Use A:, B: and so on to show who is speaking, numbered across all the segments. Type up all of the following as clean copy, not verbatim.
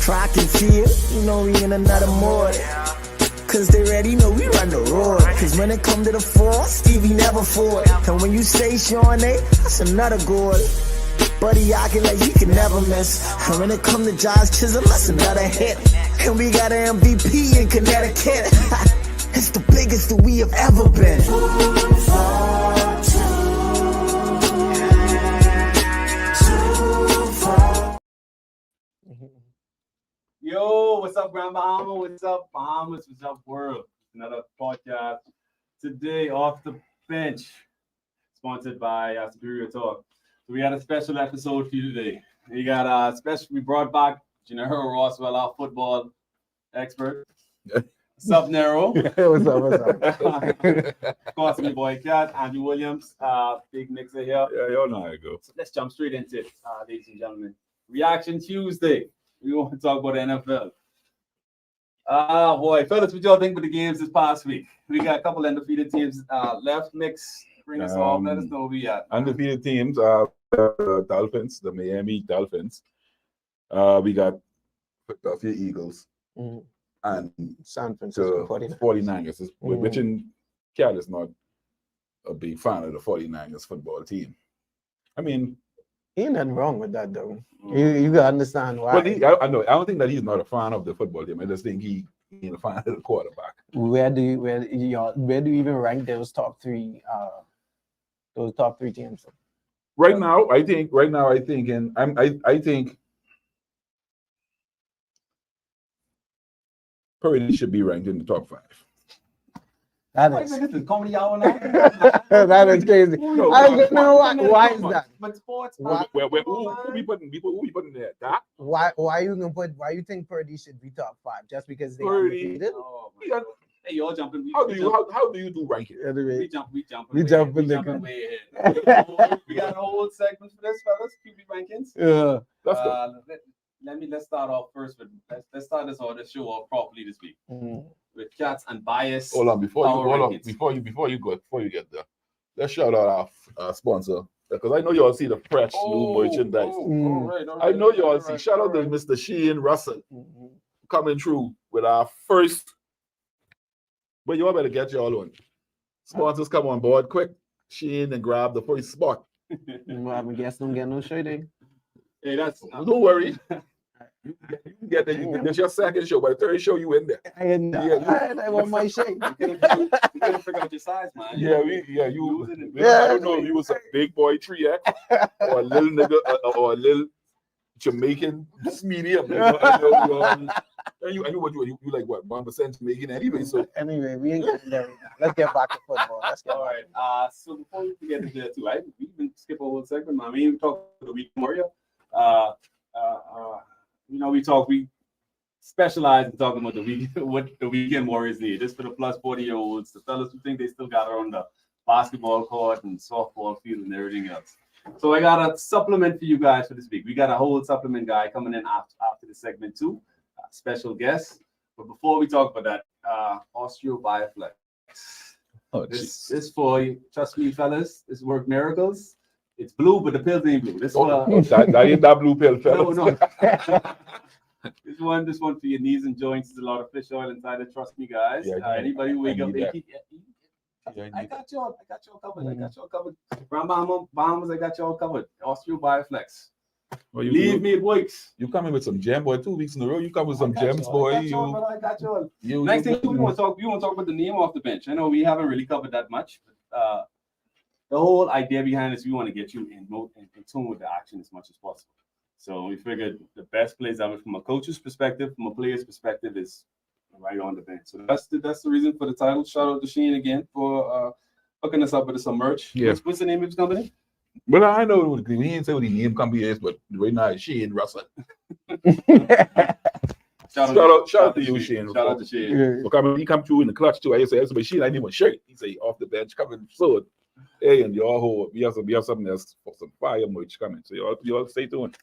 A: Track and field, we in another mode. Cause they ready know we run the road. Cause when it come to the fall, Stevie never fall. And when you say Sean A, that's another goal. Buddy acting like he can never miss. And when it come to Josh Chisholm, that's another hit. And we got an MVP in Connecticut. It's the biggest that we have ever been.
B: Yo, what's up, Grand Bahama? What's up, Bahamas? What's up, world? Another podcast today off the bench, sponsored by Superior Talk. So we got a special episode for you today. We got we brought back Gennaro Roswell, our football expert. What's up, Nero?
C: What's up?
B: Of course, my boy Cat, Andrew Williams, big mixer here.
D: Yeah, y'all know how it go.
B: So let's jump straight into it, ladies and gentlemen. Reaction Tuesday. We want to talk about the NFL. Boy, fellas, what y'all think about the games this past week? We got a couple undefeated teams left. Mix, bring us off. Let us know where we at.
D: Undefeated teams are Dolphins, the Miami Dolphins. We got Philadelphia Eagles and
C: San Francisco
D: 49ers, which in Cat is not a big fan of the 49ers football team. I mean,
C: ain't nothing wrong with that, though. You gotta understand why.
D: But I know. I don't think that he's not a fan of the football team. I just think he ain't a fan of the quarterback.
C: Where do you even rank those top three teams?
D: Right now, I think Purdy should be ranked in the top 5.
B: That is comedy hour now.
C: That is crazy. I don't know why is that?
B: But sports.
D: Who we putting there? Doc?
C: Why you think Purdy should be top 5 just because they
D: Purdy.
B: Hey, y'all jumping.
D: How do you do ranking?
C: Anyway,
B: we jumping way ahead. We got a whole segment for this, fellas. QB rankings.
C: Yeah,
D: that's good.
B: Let's start off first with let's start this show off properly this week with Cats and Bias.
D: Hold on, before you get there, let's shout out our sponsor because I know you all see the fresh new merchandise.
B: All right,
D: I know you all see. Shout out to Mr. Sheehan Russell coming through with our first. But you all better get your own. Sponsors come on board quick. Sheehan and grab the first spot.
C: I guess don't get no shading.
B: Hey,
D: don't worry. You get there. That's your second show, but the third show you in there.
C: I want my shade.
B: You gotta figure out your size, man.
D: I don't know if you was a big boy 3X or a little nigga or a little Jamaican medium. You like what 1% Jamaican anyway. So
C: anyway, we ain't getting there. Let's get back to football.
B: All right. So before we get into that too, we even skip a whole segment. I mean, we talk about the weekend warrior. We specialize in talking about what the weekend warriors need. This for the plus 40-year-olds, the fellas who think they still got it on the basketball court and softball field and everything else. So I got a supplement for you guys for this week. We got a whole supplement guy coming in after the segment too, special guest. But before we talk about that, Osteo Bioflex. This for you. Trust me, fellas. This work miracles. It's blue, but the pills ain't blue. This
D: that ain't that blue pill, fellas.
B: No. This one for your knees and joints. There's a lot of fish oil inside it. Trust me, guys. Anybody who wake up, I got y'all covered. Brown Bahamas, I got y'all covered. Osteo Bioflex.
D: Well,
B: Leave me, it works.
D: You coming with some gem, boy? 2 weeks in a row, you come with some gems, boy.
B: I got y'all. Next thing we want to talk about the name off the bench. I know we haven't really covered that much, but the whole idea behind this, we want to get you in tune with the action as much as possible. So we figured the best place ever from a coach's perspective, from a player's perspective, is right on the bench. So that's the reason for the title. Shout out to Sheen again for hooking us up with some merch.
D: Yeah.
B: What's the name of his company?
D: Well, I know he didn't say what his name company is, but right now it's Sheen Russell. Shout out to you, Sheen.
B: Shout out to Sheen.
D: He come through in the clutch too. I say, but Sheen, I need one shirt. He say off the bench coming forward. Hey, and y'all hold. We have something else for some fire merch coming. So y'all stay tuned.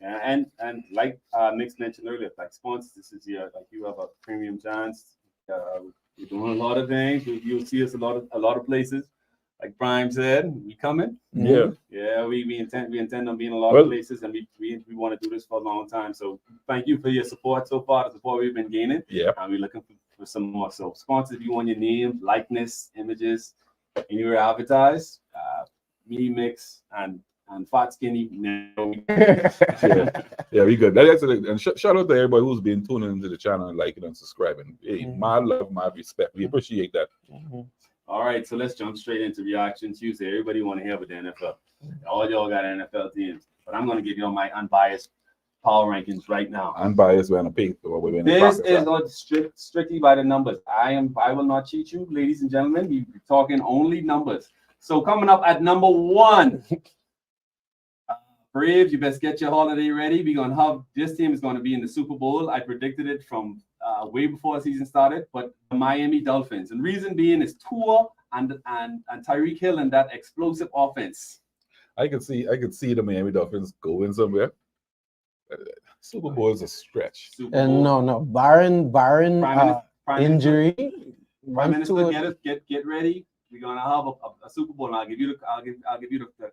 B: Yeah, and like Nick mentioned earlier, like sponsors, this is your you have a premium chance. We're doing a lot of things. You'll see us a lot of places. like Prime said, we coming.
D: Yeah.
B: Yeah, we intend on being a lot
D: Well-
B: of places, and we want to do this for a long time. So thank you for your support so far, the support we've been gaining.
D: Yeah.
B: And we're looking for some more. So sponsors, if you want your name, likeness, images, anywhere advertised, me mix and fat skinny. No.
D: Yeah, we good. That's it. And shout out to everybody who's been tuning into the channel and liking and subscribing. Hey, my love, my respect. We appreciate that.
B: All right, so let's jump straight into Reaction Tuesday. Everybody want to hear about the NFL. All y'all got NFL teams, but I'm going to give you my unbiased power rankings right now.
D: Unbiased when I pay or when
B: This is on strictly by the numbers. I will not cheat you, ladies and gentlemen. We're talking only numbers. So coming up at number 1, Braves, you best get your holiday ready. We're gonna have this team is going to be in the Super Bowl. I predicted it from way before the season started, but the Miami Dolphins. And reason being is Tua and Tyreek Hill and that explosive offense.
D: I could see the Miami Dolphins going somewhere. Super Bowl is a stretch.
B: Super
C: And
B: Bowl.
C: no, barring
B: Prime Minister-
C: injury.
B: Prime Minister,
C: Tua-
B: get ready. We're gonna have a Super Bowl, and I'll give you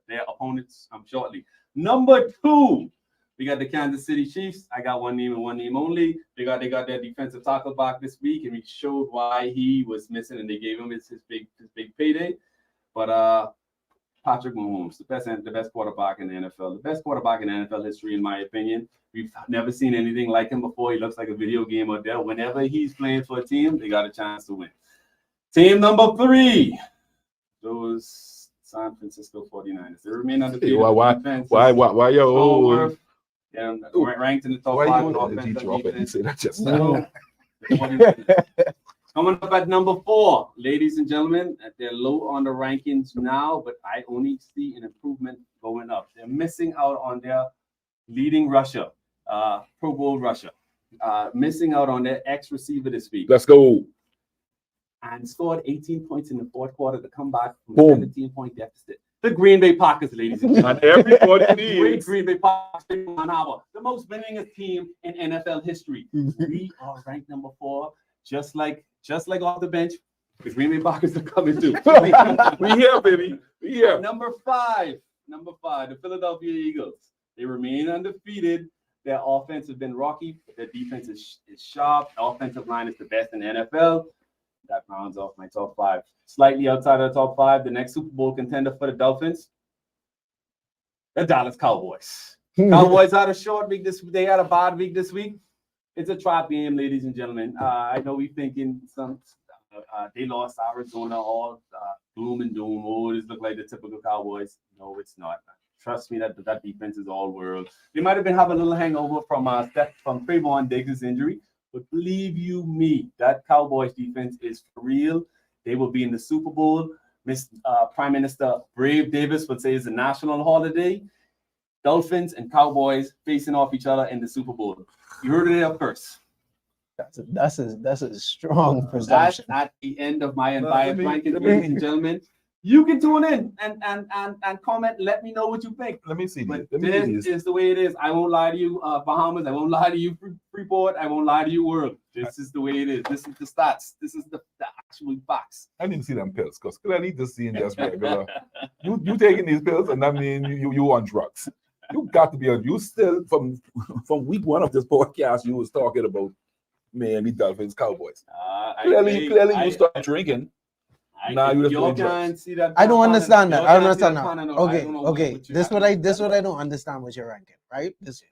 B: their opponents shortly. Number 2, we got the Kansas City Chiefs. I got one name and one name only. They got their defensive tackle back this week, and we showed why he was missing, and they gave him his big payday. But Patrick Mahomes, the best quarterback in the NFL, the best quarterback in NFL history, in my opinion. We've never seen anything like him before. He looks like a video game out there. Whenever he's playing for a team, they got a chance to win. Team number 3, those San Francisco 49ers. They remain undefeated.
D: Why yo?
B: Over, and ranked in the top 5 in
D: Why
B: offense
D: did you
B: and
D: drop it and
B: defense.
D: say that just now?
B: So, coming up at number 4, ladies and gentlemen, they're low on the rankings now, but I only see an improvement going up. They're missing out on their leading rusher, Pro Bowl rusher, missing out on their ex-receiver this week,
D: Let's go.
B: and scored 18 points in the fourth quarter to come back from
D: Boom.
B: a 17-point deficit. The Green Bay Packers, ladies and gentlemen.
D: And everybody
B: Great
D: needs.
B: Green Bay Packers, the most winningest team in NFL history. We are ranked number 4, just like off the bench. The Green Bay Packers are coming too.
D: We here, baby. We here.
B: Number 5, the Philadelphia Eagles. They remain undefeated. Their offense has been rocky. Their defense is sharp. The offensive line is the best in the NFL. That rounds off my top 5. Slightly outside of the top 5, the next Super Bowl contender for the Dolphins, the Dallas Cowboys. Cowboys had a short week they had a bad week this week. It's a trap game, ladies and gentlemen. I know we're thinking they lost Arizona, all gloom and doom. Oh, this look like the typical Cowboys. No, it's not. Trust me, that defense is all world. They might have been having a little hangover from Trayvon Diggs' injury, but believe you me, that Cowboys defense is for real. They will be in the Super Bowl. Prime Minister Brave Davis would say it's a national holiday. Dolphins and Cowboys facing off each other in the Super Bowl. You heard it there first.
C: That's a strong
B: That's
C: presumption.
B: at the end of my unbiased
D: Let me-
B: rankings, ladies and gentlemen. You can tune in and comment. Let me know what you think.
D: Let me see
B: But
D: these. Let me see
B: this
D: these.
B: is the way it is. I won't lie to you, Bahamas. I won't lie to you, Freeport. I won't lie to you, world. This is the way it is. This is the stats. This is the actual facts.
D: I didn't see them pills because clearly just seeing just regular. You taking these pills and that mean you on drugs. You got to be on. You still from week 1 of this podcast. You was talking about Miami Dolphins Cowboys. Clearly you start drinking. Now you just
B: y'all
D: doing drugs.
B: can't see that.
C: I don't understand that.
B: Y'all
C: I don't
B: can't see
C: understand
B: that
C: that.
B: kind of no, I
C: Okay,
B: don't know
C: okay.
B: what you
C: This
B: got.
C: what I don't understand with your ranking, right? Listen.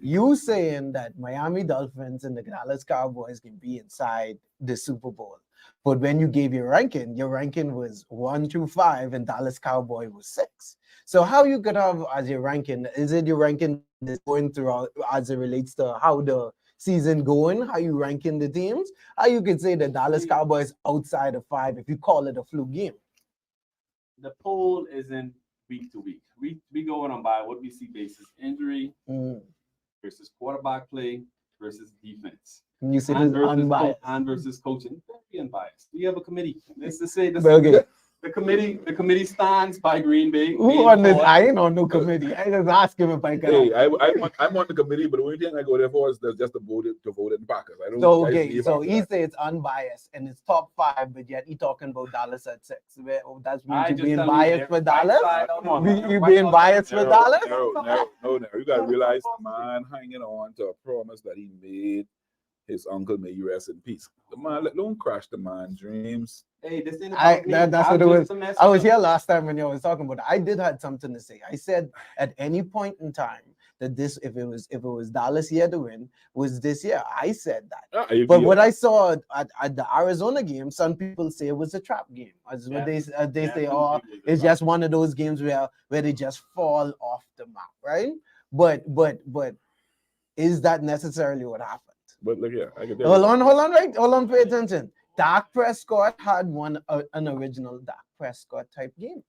C: You saying that Miami Dolphins and the Dallas Cowboys can be inside the Super Bowl, but when you gave your ranking was 1 through 5, and Dallas Cowboy was 6. So how you could have as your ranking? Is it your ranking that's going through as it relates to how the season going, how you ranking the teams? How you could say the Dallas Cowboys outside of 5 if you call it a fluke game?
B: The poll isn't week to week. We going on by what we see basis: injury versus quarterback play versus defense.
C: You say
B: And
C: this unbiased.
B: versus coaching. Don't be unbiased. We have a committee. Let's just say this.
C: Okay.
B: The committee stands by Green Bay.
C: Who on this? I ain't on no committee. I just ask him if I can.
D: Hey, I'm on the committee, but the only thing I go there for is just to vote in Packers. I don't.
C: So
D: I
C: okay,
D: leave
C: so
D: after
C: he
D: that.
C: say it's unbiased and it's top 5, but yet he talking about Dallas at 6. That's
B: I
C: means you
B: just
C: being
B: tell you,
C: biased
B: they're
C: for
B: right
C: Dallas.
B: side, come on,
C: You
B: man.
C: being
B: Right
C: biased
B: side.
C: for Dallas?
D: No. You gotta realize the man hanging on to a promise that he made his uncle, may you rest in peace. The man, don't crash the man's dreams.
B: Hey, this ain't about me.
C: That's
B: I'm
C: what it
B: just
C: was.
B: a messenger.
C: I was here last time when you was talking about it. I did have something to say. I said at any point in time that this, if it was Dallas year to win, was this year. I said that. But what I saw at the Arizona game, some people say it was a trap game. As what they say, oh, it's just one of those games where they just fall off the map, right? But is that necessarily what happened?
D: But look here, I can tell you.
C: Hold on, pay attention. Dak Prescott had an original Dak Prescott type game.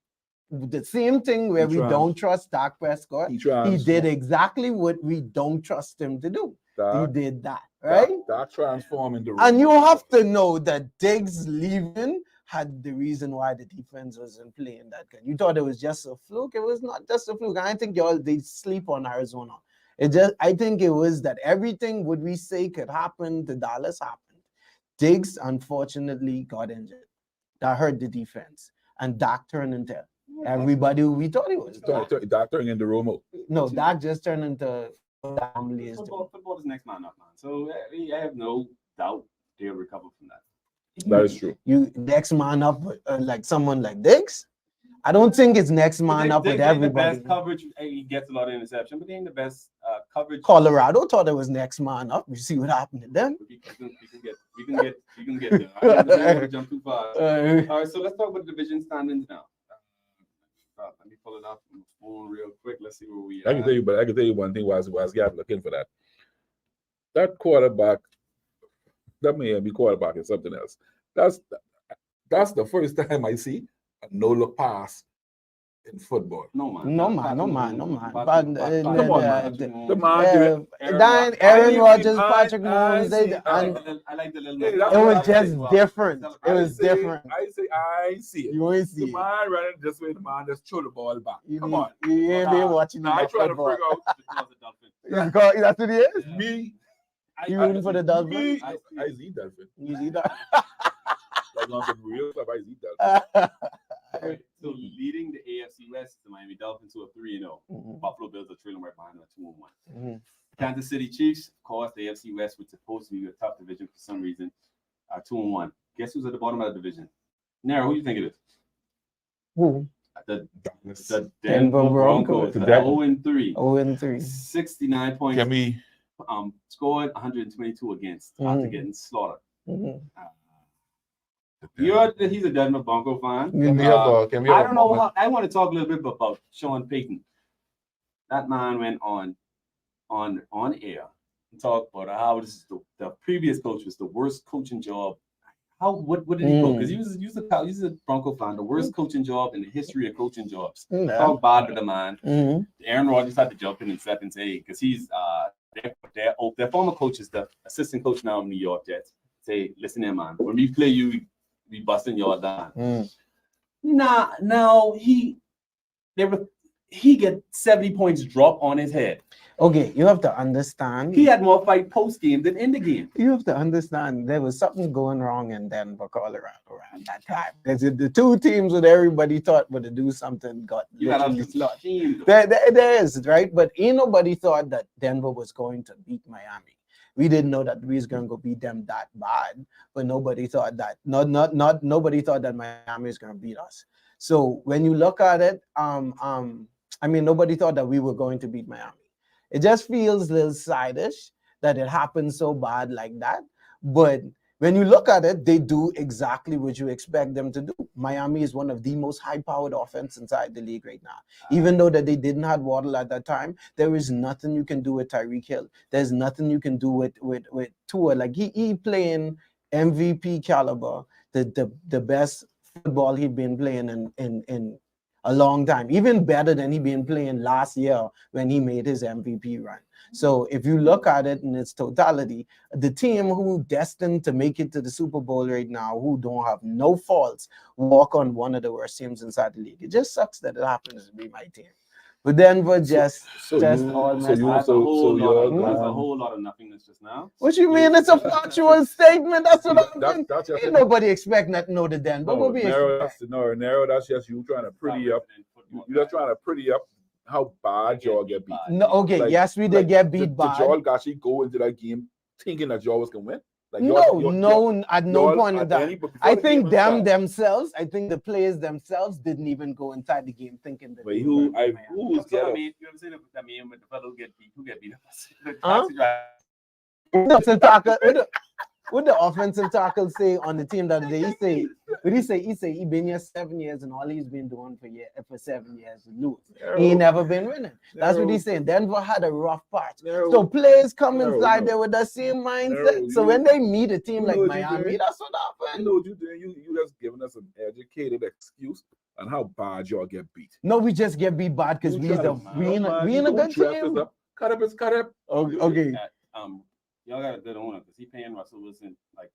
C: The same thing where we don't trust Dak Prescott. He did exactly what we don't trust him to do. He did that, right?
D: That transformed into.
C: And you have to know that Diggs leaving had the reason why the defense wasn't playing that good. You thought it was just a fluke. It was not just a fluke. I think they sleep on Arizona. I think it was that everything what we say could happen to Dallas happened. Diggs unfortunately got injured. That hurt the defense. And Dak turned into everybody who we thought he was.
D: Dak turned into Romo.
C: No, Dak just turned into family is doing.
B: Football is next man up, man. So I have no doubt they'll recover from that.
D: That is true.
C: You next man up like someone like Diggs? I don't think it's next man up with everybody.
B: The best coverage, he gets a lot of interception, but they ain't the best coverage.
C: Colorado thought it was next man up. You see what happened to them?
B: We can get there. I don't want to jump too far. All right, so let's talk about the division standings now. Let me pull it up on the phone real quick. Let's see where we are.
D: I can tell you one thing while Gab looking for that. That quarterback, that Miami quarterback is something else. That's the first time I see a no-look pass in football.
B: No man.
C: But
D: come on, man. The man,
C: Aaron Rodgers, Patrick Mahomes,
B: I like the little.
C: it was just different. It was different.
D: I see it.
C: You ain't see
D: the man running this way, the man just throw the ball back. Come on.
C: You ain't been watching
D: I try to figure out.
C: That's what it is?
D: Me.
C: You rooting for the Dolphins?
D: I see Dolphins.
C: You see that?
D: Like on some real stuff, I see Dolphins.
B: Right. So leading the AFC West is the Miami Dolphins, who are 3-0. Buffalo Bills are trailing right behind them at 2-1. Kansas City Chiefs, of course, the AFC West, which is supposed to be a tough division for some reason, are 2-1. Guess who's at the bottom of the division? Nara, who do you think it is?
C: Who?
B: The Denver Broncos. 0-3.
C: 0-3.
B: 69 points.
D: Can we?
B: Scored 122 against after getting slaughtered. He's a Denver Bronco fan. I don't know how. I want to talk a little bit about Sean Payton. That man went on air and talked about how this is the previous coach was the worst coaching job. What did he go? Because he was a Bronco fan, the worst coaching job in the history of coaching jobs. How bad with the man. Aaron Rodgers had to jump in and step and say, because he's their former coach is the assistant coach now in New York Jets. Say, listen here, man. When we play you, we busting y'all down. Now he get 70 points drop on his head.
C: Okay, you have to understand.
B: He had more fight post game than in the game.
C: You have to understand there was something going wrong in Denver, Colorado around that time. The two teams that everybody thought would do something got literally slaughtered. There is, right? But ain't nobody thought that Denver was going to beat Miami. We didn't know that we was going to go beat them that bad, but nobody thought that. Nobody thought that Miami was going to beat us. So when you look at it, nobody thought that we were going to beat Miami. It just feels a little side-ish that it happened so bad like that. But when you look at it, they do exactly what you expect them to do. Miami is one of the most high-powered offense inside the league right now. Even though that they didn't have Waddle at that time, there is nothing you can do with Tyreek Hill. There's nothing you can do with Tua. Like he playing MVP caliber, the best football he'd been playing in a long time, even better than he been playing last year when he made his MVP run. So if you look at it in its totality, the team who destined to make it to the Super Bowl right now, who don't have no faults, walk on one of the worst teams inside the league. It just sucks that it happens to be my team. But Denver just all
B: That's a whole
D: y'all-
B: lot of nothingness just now.
C: What you mean? It's a factual statement. That's what I'm saying.
D: That's just
C: Ain't nobody expect nothing no to Denver.
D: no,
C: What we
D: narrow.
C: expect?
D: Narrow. That's just you trying to pretty up. You're just trying to pretty up how bad y'all get beat.
C: No, okay,
D: Like-
C: yes, we did get beat by.
D: Did y'all actually go into that game thinking that y'all was gonna win? Like
C: No, at no point in time. I think themselves, I think the players themselves didn't even go inside the game thinking that.
D: But
C: they
D: who
C: were gonna win.
D: who's
B: That's what I
D: get
B: mean. You ever seen that meme with the fellow who get beat up? The
C: Huh?
B: taxi driver.
C: Offensive tackle, what the offensive tackle say on the team that day? He say he been here 7 years and all he's been doing for 7 years is lose. He ain't never been winning. That's what he's saying. Denver had a rough patch. So players come inside there with the same mindset. So when they meet a team like Miami, that's what
D: You
C: happened.
D: know what you doing? You just giving us an educated excuse on how bad y'all get beat.
C: No, we just get beat bad because we in a good team.
D: Cut up.
C: Okay.
B: Y'all got a good owner because he paying Russell Wilson like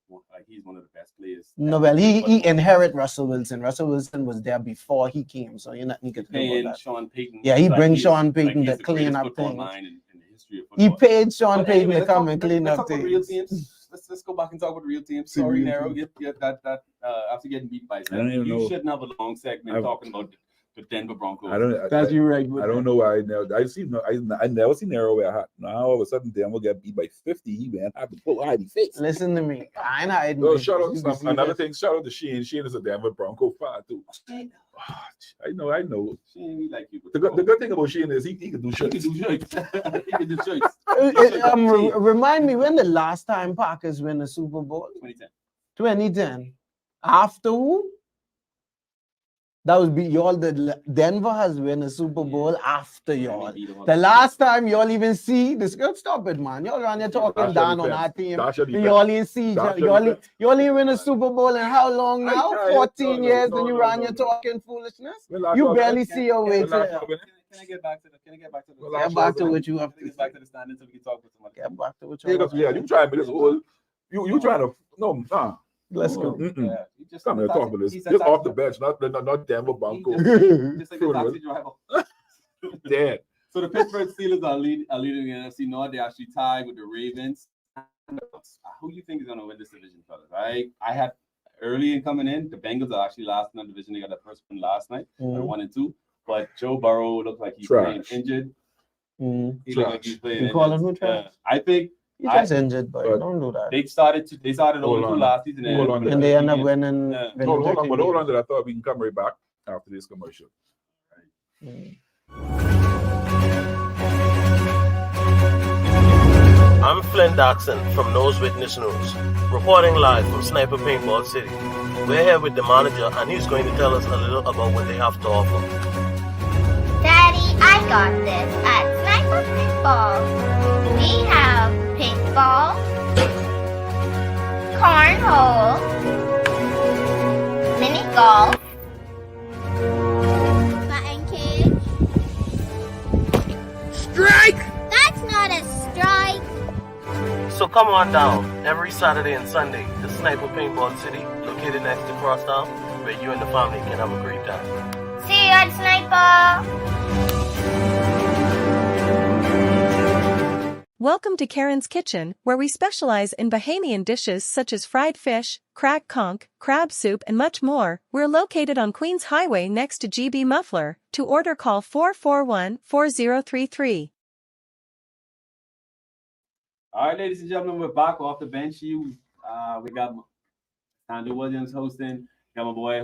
B: he's one of the best players.
C: No, well, he inherit Russell Wilson. Russell Wilson was there before he came, so you're not nigga
B: Paying
C: about that.
B: Sean Payton.
C: Yeah, he
B: like
C: brings
B: he's-
C: Sean Payton
B: he's
C: to
B: the
C: clean
B: greatest
C: up
B: football
C: things.
B: mind in the history of
C: He
B: football.
C: paid Sean
B: But
C: Payton
B: anyway,
C: to
B: let's
C: come
B: talk-
C: and clean
B: let's
C: up
B: talk about real
C: things.
B: teams. Let's go back and talk about the real teams.
C: See,
B: Sorry,
C: real
B: Nero,
C: teams.
B: get that after getting beat by
D: I don't even
B: you
D: know.
B: shouldn't have a long segment
D: I've-
B: talking about the Denver Broncos.
D: I don't.
C: That's you right.
D: I don't know why I never seen Narrow where hat. Now all of a sudden Denver get beat by 50. He man have to pull hiding face.
C: Listen to me. I ain't hiding.
D: Oh,
C: it.
D: shout out
C: You can see
D: another
C: this.
D: thing. Shout out to Sheen. Sheen is a Denver Bronco fan too. I know.
B: She ain't really like you.
D: The good thing about Sheen is he can do
B: He
D: shit.
B: can do shirts. He can do shirts.
C: Remind me when the last time Packers win a Super Bowl?
B: 2010.
C: 2010. After who? That would be y'all. Denver has won a Super Bowl after y'all. The last time y'all even see this, stop it, man. Y'all around here talking
D: That's
C: down
D: your
C: on
D: defense.
C: our team.
D: That's your defense.
C: Y'all ain't see,
D: That's your defense.
C: y'all ain't win a Super Bowl in how long
D: I
C: now?
D: tell you,
C: 14
D: no,
C: years,
D: no,
C: and you
D: no,
C: around
D: no,
C: here
D: no.
C: talking foolishness.
D: When last
C: You
D: y'all
C: barely
D: win?
C: see your way
D: When
C: to
D: last
C: it.
D: y'all win?
B: Can I get back to the
D: Well,
C: Get back to what you have
B: Can I
C: to
B: get back
C: say.
B: to the standard so we can talk with somebody?
C: Get back to what
D: Yeah,
C: you have
D: 'cause, yeah, you trying to make this whole. You trying to nah.
C: Let's go.
D: Mm-mm.
B: Yeah, you just
D: Come here, talk about this.
B: he's
D: Just
B: a
D: off the
B: taxi-
D: bench, not Denver Bronco.
B: Just like a taxi driver.
D: Dead.
B: So the Pittsburgh Steelers are leading the NFC North. They're actually tied with the Ravens. Who do you think is going to win this division, fellas? I had early in coming in, the Bengals are actually last in the division. They got that first win last night,
C: Mhm.
B: 1-2. But Joe Burrow looks like he's
D: Trash.
B: playing injured.
C: Mhm.
B: He looks like he's playing
C: You calling
B: injured.
C: him trash?
B: I think
C: He just injured, but
D: but-
C: don't do that.
B: they started
D: Hold
B: 0-2
D: on.
B: last season.
D: Hold on.
C: And they end up winning.
B: Yeah.
C: winning
D: Hold on,
C: 13
D: but hold on.
C: games.
D: I thought we can come right back after this commercial.
C: Mhm.
E: I'm Flynn Daxon from Nose Witness News, reporting live from Sniper Paintball City. We're here with the manager, and he's going to tell us a little about what they have to offer.
F: Daddy, I got this at Sniper Paintball. We have paintball, cornhole, mini golf, button cage. Strike! That's not a strike.
E: So come on down every Saturday and Sunday to Sniper Paintball City, located next to Crosstown, where you and the family can have a great time.
F: See you at Sniper.
G: Welcome to Karen's Kitchen, where we specialize in Bahamian dishes such as fried fish, crack conch, crab soup, and much more. We're located on Queens Highway next to GB Muffler. To order, call 441-4033.
B: All right, ladies and gentlemen, we're back off the bench. We got Andrew Williams hosting. Got my boy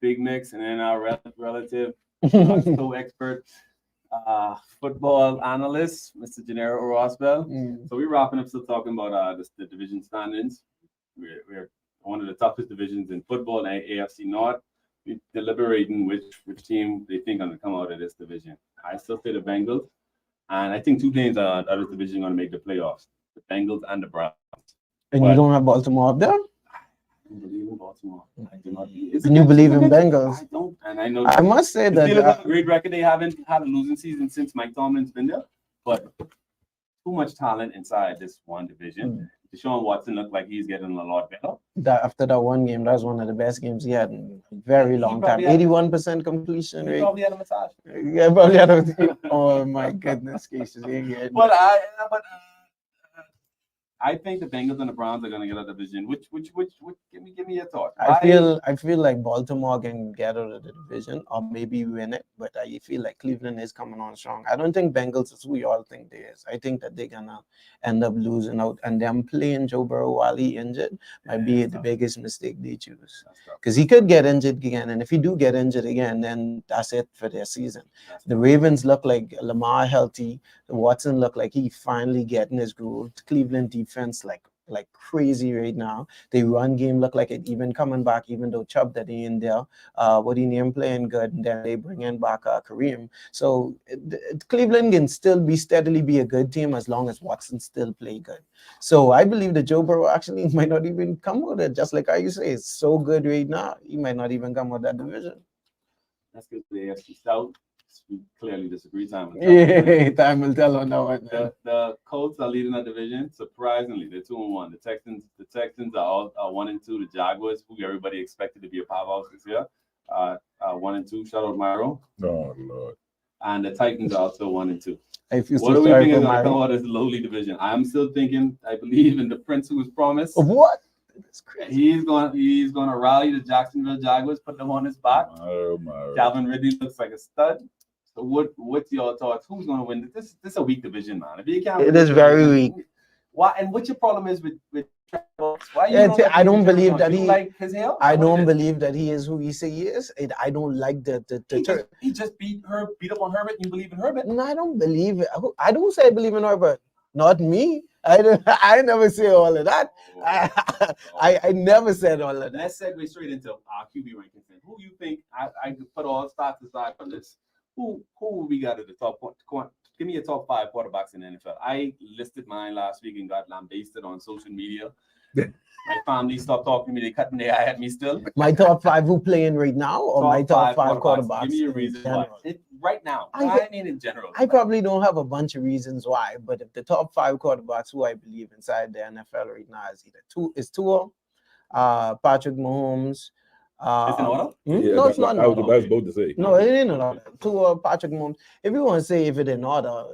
B: Big Mix, and then our relative, so expert, football analyst, Mr. Gennaro Roswell.
C: Mhm.
B: So we're wrapping up, still talking about the division standings. We're one of the toughest divisions in football, AFC North. We're deliberating which team they think are going to come out of this division. I still say the Bengals, and I think two teams out of this division are going to make the playoffs: the Bengals and the Browns.
C: And you don't have Baltimore up there?
B: I believe in Baltimore. I do not.
C: And you believe in Bengals?
B: I don't, and I know.
C: I must say
B: The
C: that
B: Steelers have a great record. They haven't had a losing season since Mike Tomlin's been there, but too much talent inside this one division. Deshaun Watson looked like he's getting a lot better.
C: after that one game, that was one of the best games he had in a very
B: He
C: long time.
B: probably had-
C: 81% completion
B: He
C: rate.
B: probably had a massage.
C: Yeah, probably had a, oh my goodness gracious.
B: But I think the Bengals and the Browns are going to get a division. Which give me your thoughts.
C: I feel like Baltimore can get out of the division or maybe win it, but I feel like Cleveland is coming on strong. I don't think Bengals is who you all think they is. I think that they're gonna end up losing out, and them playing Joe Burrow while he injured might be the biggest mistake they choose. Because he could get injured again, and if he do get injured again, then that's it for their season. The Ravens look like Lamar healthy. Watson look like he finally getting his groove. Cleveland defense like crazy right now. They run game look like it even coming back, even though Chubb that he in there. What he named playing good, and then they bring in back Kareem. So Cleveland can still steadily be a good team as long as Watson still play good. So I believe that Joe Burrow actually might not even come with it. Just like how you say, it's so good right now. He might not even come with that division.
B: That's good for the AFC South. We clearly disagree. Time will tell.
C: Yeah, time will tell on that one.
B: The Colts are leading that division. Surprisingly, they're 2-1. The Texans are 1-2. The Jaguars, who everybody expected to be a powerhouse this year, 1-2. Shout out Myro.
D: Oh Lord.
B: And the Titans are also 1-2.
C: I feel
B: What
C: so
B: do we
C: sorry
B: think
C: for
B: is going to come
C: Myro.
B: out of this lowly division? I'm still thinking. I believe in the Prince who was promised.
C: What? That's crazy.
B: He's going to rally the Jacksonville Jaguars, put them on his back.
D: Oh my.
B: Calvin Ridley looks like a stud. So what's your thoughts? Who's going to win? This is a weak division, man. If you can't,
C: It is very weak.
B: Why? And what's your problem is with Trevor? Why you
C: Yeah,
B: don't like
C: I don't
B: Trevor
C: believe
B: Lawrence?
C: that
B: You
C: he-
B: like his hair.
C: I
B: What
C: don't
B: it is?
C: believe that he is who he say he is. I don't like
B: He just beat up on Herbert. You believe in Herbert?
C: No, I don't believe it. I don't say I believe in Herbert. Not me. I never say all of that. I never said all of that.
B: Let's segue straight into our QB rankings. Then. Who you think? I could put all stats aside on this. Who we got at the top? Give me your top 5 quarterbacks in the NFL. I listed mine last week and got lambasted on social media. My family stopped talking to me. They cutting their eye at me still.
C: My top 5 who playing right now, or my top 5 quarterbacks?
B: Give me a
C: in
B: reason why.
C: general?
B: Right now.
C: I
B: mean in general.
C: I probably don't have a bunch of reasons why, but if the top 5 quarterbacks who I believe inside the NFL right now is either Tua, Patrick Mahomes.
B: It's in order?
C: No, it's not.
D: I was about to say.
C: No, it ain't in order. Tua, Patrick Mahomes. If you want to say if it in order,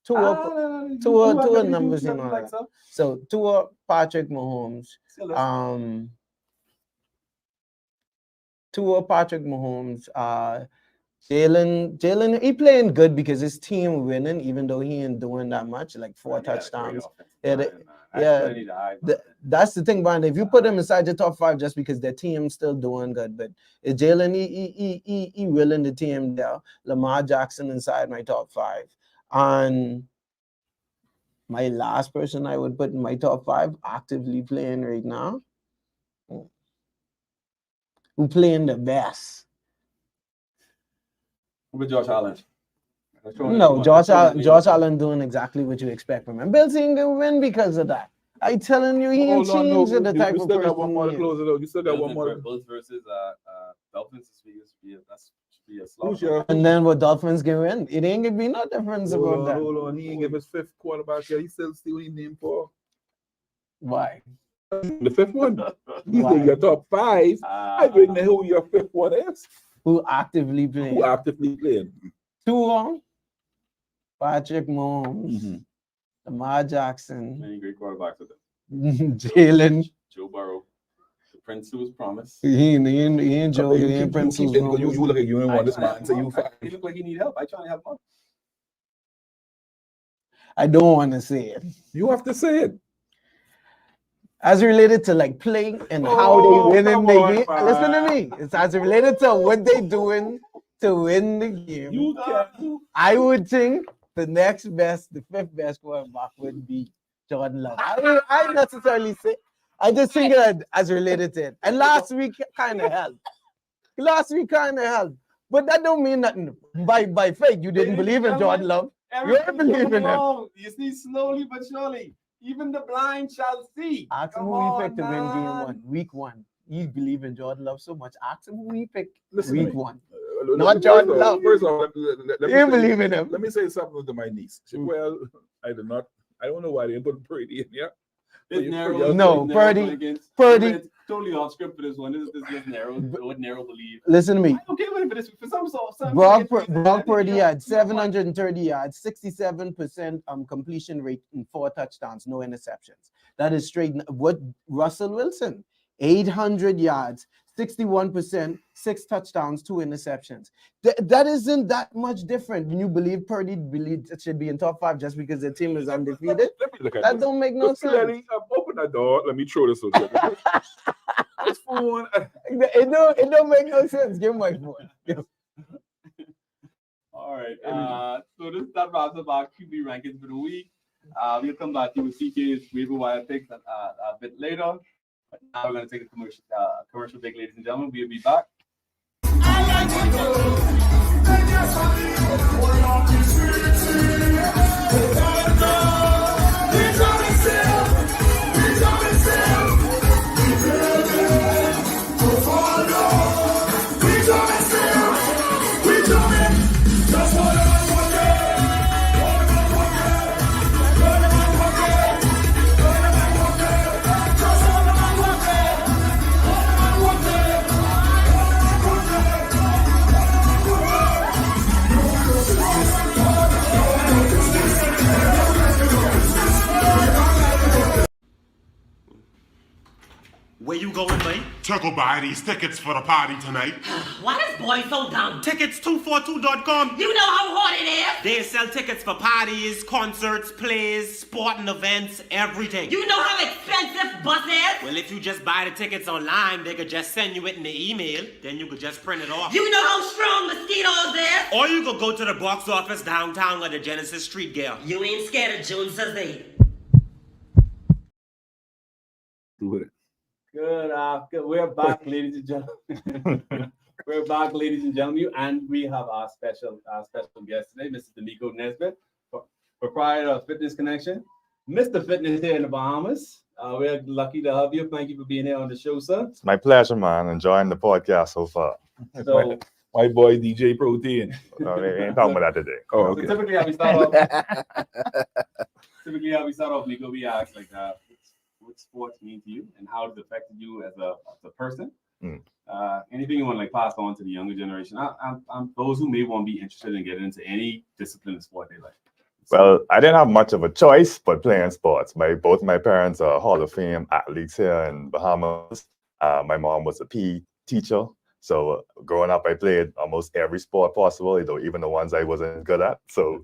C: Tua numbers in order. So Tua, Patrick Mahomes, Tua, Patrick Mahomes, Jalen, he playing good because his team winning, even though he ain't doing that much, like 4 touchdowns. That's the thing, Brian. If you put him inside the top 5 just because their team's still doing good, but Jalen, he willing the team there. Lamar Jackson inside my top 5. And my last person I would put in my top 5 actively playing right now, who playing the best.
B: With Josh Allen.
C: No, Josh Allen doing exactly what you expect from him. Bill Singh will win because of that. I telling you, he ain't changed the type
D: you
C: of
D: still
C: person.
D: got one more to
C: he is.
D: close it out. You still got one more.
B: Bulls versus Dolphins. That should be a
D: Who's
B: slaughter.
D: your?
C: And then what Dolphins can win? It ain't gonna be no difference about that.
D: Hold on. He ain't give his 5th quarterback yet. He still his name for
C: Why?
D: the 5th one. You
C: Why?
D: say your top 5. I don't know who your 5th one is.
C: Who actively playing?
D: Who actively playing?
C: Tua, Patrick Mahomes,
B: Mhm.
C: Lamar Jackson,
B: Many great quarterbacks with them.
C: Jalen.
B: Joe Burrow, the Prince who was promised.
C: He ain't Joe. He ain't Prince.
D: You look like you ain't want this man. So you 5.
B: He look like he need help. I trying to help him.
C: I don't want to say it.
D: You have to say it.
C: As related to like playing and how
D: Oh,
C: they winning
D: come
C: the
D: on,
C: game.
D: man.
C: Listen to me. It's as related to what they doing to win the game.
D: You can.
C: I would think the next best, the 5th best quarterback would be Jordan Love. I necessarily say. I just think that as related to it. And last week kind of helped. But that don't mean nothing. By faith, you didn't believe in Jordan Love. You ain't believe in him.
B: You see, slowly but surely. Even the blind shall see.
C: Ask him
B: Come
C: who he
B: on,
C: picked to win game
B: man.
C: 1, week 1. He believe in Jordan Love so much. Ask him who he picked
D: Listen to
C: week
D: me.
C: 1.
D: Let
C: Not
D: me-
C: Jordan
D: first off-
C: Love.
D: First off, let me
C: You
D: say-
C: believe in him.
D: Let me say something to my niece. She, well, I did not. I don't know why they put Brady in here.
B: It's
D: you-
B: narrow.
D: you-
C: No,
B: it's narrow
C: Purdy-
B: going against-
C: Purdy-
B: It's totally off script for this one. This is just narrow. What narrow believe.
C: Listen to me.
B: I'm okay with it for this. For some
C: Brock
B: reason,
C: Purdy
B: yeah,
C: had 730 yards, 67% completion rate, and 4 touchdowns, no interceptions. That is straight. What Russell Wilson, 800 yards, 61%, 6 touchdowns, 2 interceptions. That isn't that much different. When you believe Purdy it should be in top 5 just because the team is undefeated,
D: Let me look at
C: that
D: this.
C: don't make no
D: Look,
C: sense.
D: Lenny, open that door. Let me throw this on you. This phone.
C: It don't make no sense. Give my phone.
B: All right. So that wraps up our QB rankings for the week. We'll come back to you with CK's waiver wire picks a bit later. But now we're going to take a commercial break, ladies and gentlemen. We'll be back.
H: Where you going, mate?
I: To go buy these tickets for the party tonight.
J: Why this boy so dumb?
H: Tickets242.com.
J: You know how hard it is?
H: They sell tickets for parties, concerts, plays, sporting events, everything.
J: You know how expensive bus is?
H: Well, if you just buy the tickets online, they could just send you it in the email. Then you could just print it off.
J: You know how strong mosquitoes is?
H: Or you could go to the box office downtown at the Genesis Street Gale.
J: You ain't scared of Joneses, eh?
D: Do it.
B: Good. We're back, ladies and gentlemen. We're back, ladies and gentlemen, and we have our special guest today, Mr. D'Amico Nesbitt, proprietor of Fitness Connection, Mr. Fitness here in the Bahamas. We're lucky to have you. Thank you for being here on the show, sir.
K: It's my pleasure, man. Enjoying the podcast so far.
B: So,
D: My boy DJ Protein.
K: No, we ain't talking about that today.
D: Oh,
B: so
D: okay.
B: typically how we start off, Nico, we ask like, what sports mean to you and how it's affected you as a person?
K: Mm.
B: Anything you want to like pass on to the younger generation? I'm those who may want to be interested in getting into any discipline of sport they like.
K: Well, I didn't have much of a choice but playing sports. Both my parents are Hall of Fame athletes here in Bahamas. My mom was a PE teacher. So growing up, I played almost every sport possible, even the ones I wasn't good at. So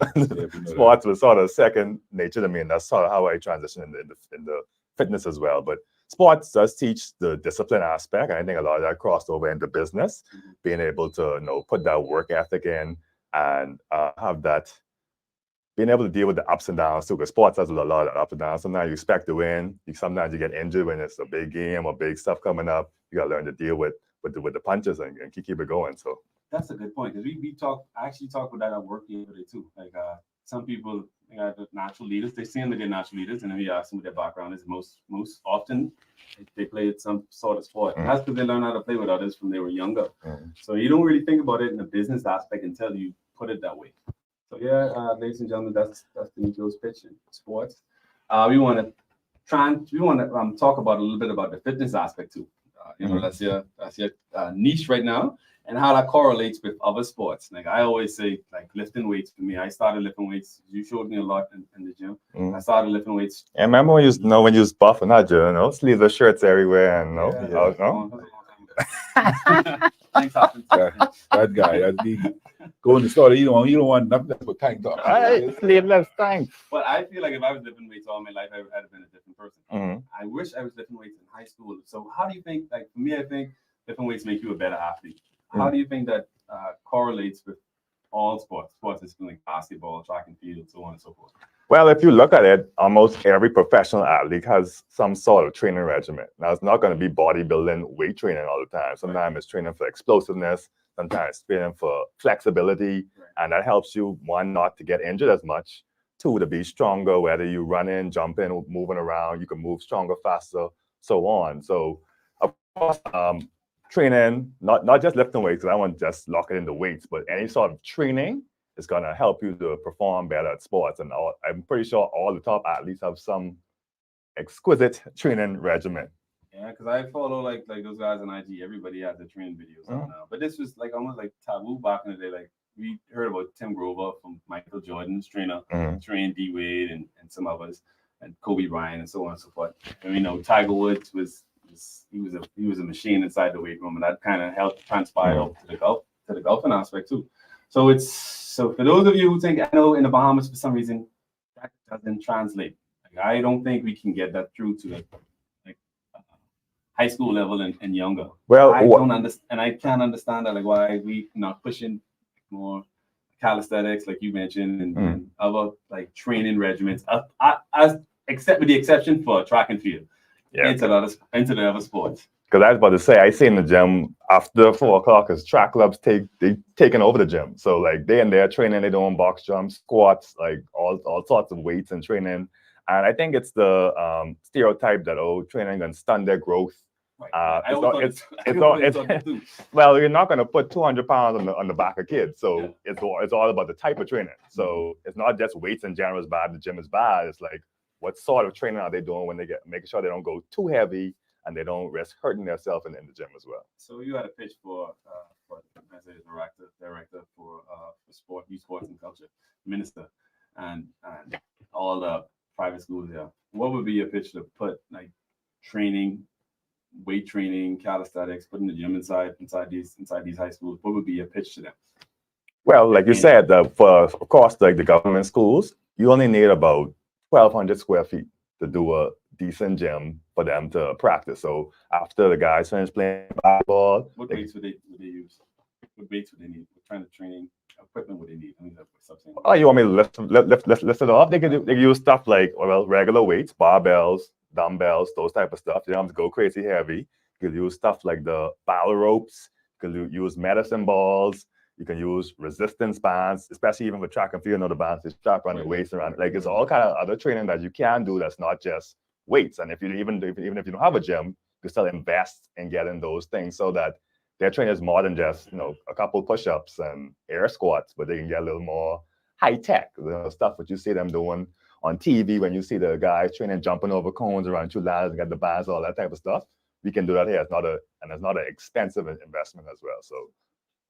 K: sports was sort of second nature to me, and that's sort of how I transitioned in the fitness as well. But sports does teach the discipline aspect. And I think a lot of that crossed over into business, being able to put that work ethic in and have that, being able to deal with the ups and downs too. Because sports has a lot of ups and downs. Sometimes you expect to win. Sometimes you get injured when it's a big game or big stuff coming up. You got to learn to deal with the punches and keep it going. So
B: that's a good point, because we actually talk about that at work the other day too. Like some people, they are the natural leaders. They seem to get natural leaders, and then we ask them what their background is. Most often, they played some sort of sport.
K: Mm.
B: That's because they learn how to play with others from they were younger.
K: Mm.
B: So you don't really think about it in the business aspect until you put it that way. So yeah, ladies and gentlemen, that's the Nico's pitch in sports. We want to talk about a little bit about the fitness aspect too. That's your niche right now, and how that correlates with other sports. Like I always say, like lifting weights for me. I started lifting weights. You showed me a lot in the gym.
K: Mm.
B: I started lifting weights.
K: I remember when you was buff and that, sleeveless shirts everywhere and
B: Thanks, Hopkins.
D: That guy, that's the go in the store. You don't want nothing but tank top.
K: Sleeveless thanks.
B: But I feel like if I was lifting weights all my life, I'd have been a different person.
K: Mm-hmm.
B: I wish I was lifting weights in high school. So how do you think? Like for me, I think lifting weights make you a better athlete. How do you think that correlates with all sports? Sports is like basketball, track and field, so on and so forth.
K: Well, if you look at it, almost every professional athlete has some sort of training regimen. Now, it's not going to be bodybuilding, weight training all the time. Sometimes it's training for explosiveness. Sometimes it's training for flexibility. And that helps you, one, not to get injured as much. too to be stronger, whether you running, jumping, moving around, you can move stronger, faster, so on. So of course, training, not just lifting weights, because I want to just lock it into weights, but any sort of training is going to help you to perform better at sports. And I'm pretty sure all the top athletes have some exquisite training regimen.
B: Yeah, because I follow like those guys on IG. Everybody has their training videos out now. But this was like almost like taboo back in the day. Like we heard about Tim Grover from Michael Jordan's trainer, trained D Wade and some others, and Kobe Bryant and so on and so forth. And we know Tiger Woods was a machine inside the weight room, and that kind of helped transpire out to the golfing aspect too. So for those of you who think, I know in the Bahamas for some reason that doesn't translate. Like, I don't think we can get that through to like high school level and younger.
K: Well,
B: I don't understand, and I can't understand that, like why we not pushing more calisthenics, like you mentioned, and other like training regimens, as except with the exception for track and field, into the other sports.
K: Because I was about to say, I see in the gym after 4 o'clock, because track clubs taking over the gym. So like they in there training, they doing box jumps, squats, like all sorts of weights and training. And I think it's the stereotype that training can stunt their growth. Well, you're not going to put 200 pounds on the back of kids, so it's all about the type of training. So it's not just weights in general is bad, the gym is bad. It's like what sort of training are they doing when they making sure they don't go too heavy and they don't risk hurting themselves in the gym as well.
B: So you had a pitch for as a director for sport, youth sports and culture minister, and all the private schools here. What would be your pitch to put like training, weight training, calisthenics, putting the gym inside these high schools? What would be your pitch to them?
K: Well, like you said, for of course, like the government schools, you only need about 1,200 square feet to do a decent gym for them to practice. So after the guys finish playing basketball,
B: what weights would they use? What weights would they need? What kind of training equipment would they need? I mean,
K: oh, you want me to list it off? They can use stuff like regular weights, barbells, dumbbells, those type of stuff. You don't have to go crazy heavy. You can use stuff like the battle ropes. You can use medicine balls. You can use resistance bands, especially even for track and field. The bands is strap around the waist around. Like it's all kind of other training that you can do that's not just weights. And if you even if you don't have a gym, you still invest in getting those things so that their training is more than just a couple push-ups and air squats, but they can get a little more high tech stuff that you see them doing on TV when you see the guys training, jumping over cones around 2 ladders and get the bands, all that type of stuff. We can do that here. It's not an expensive investment as well. So,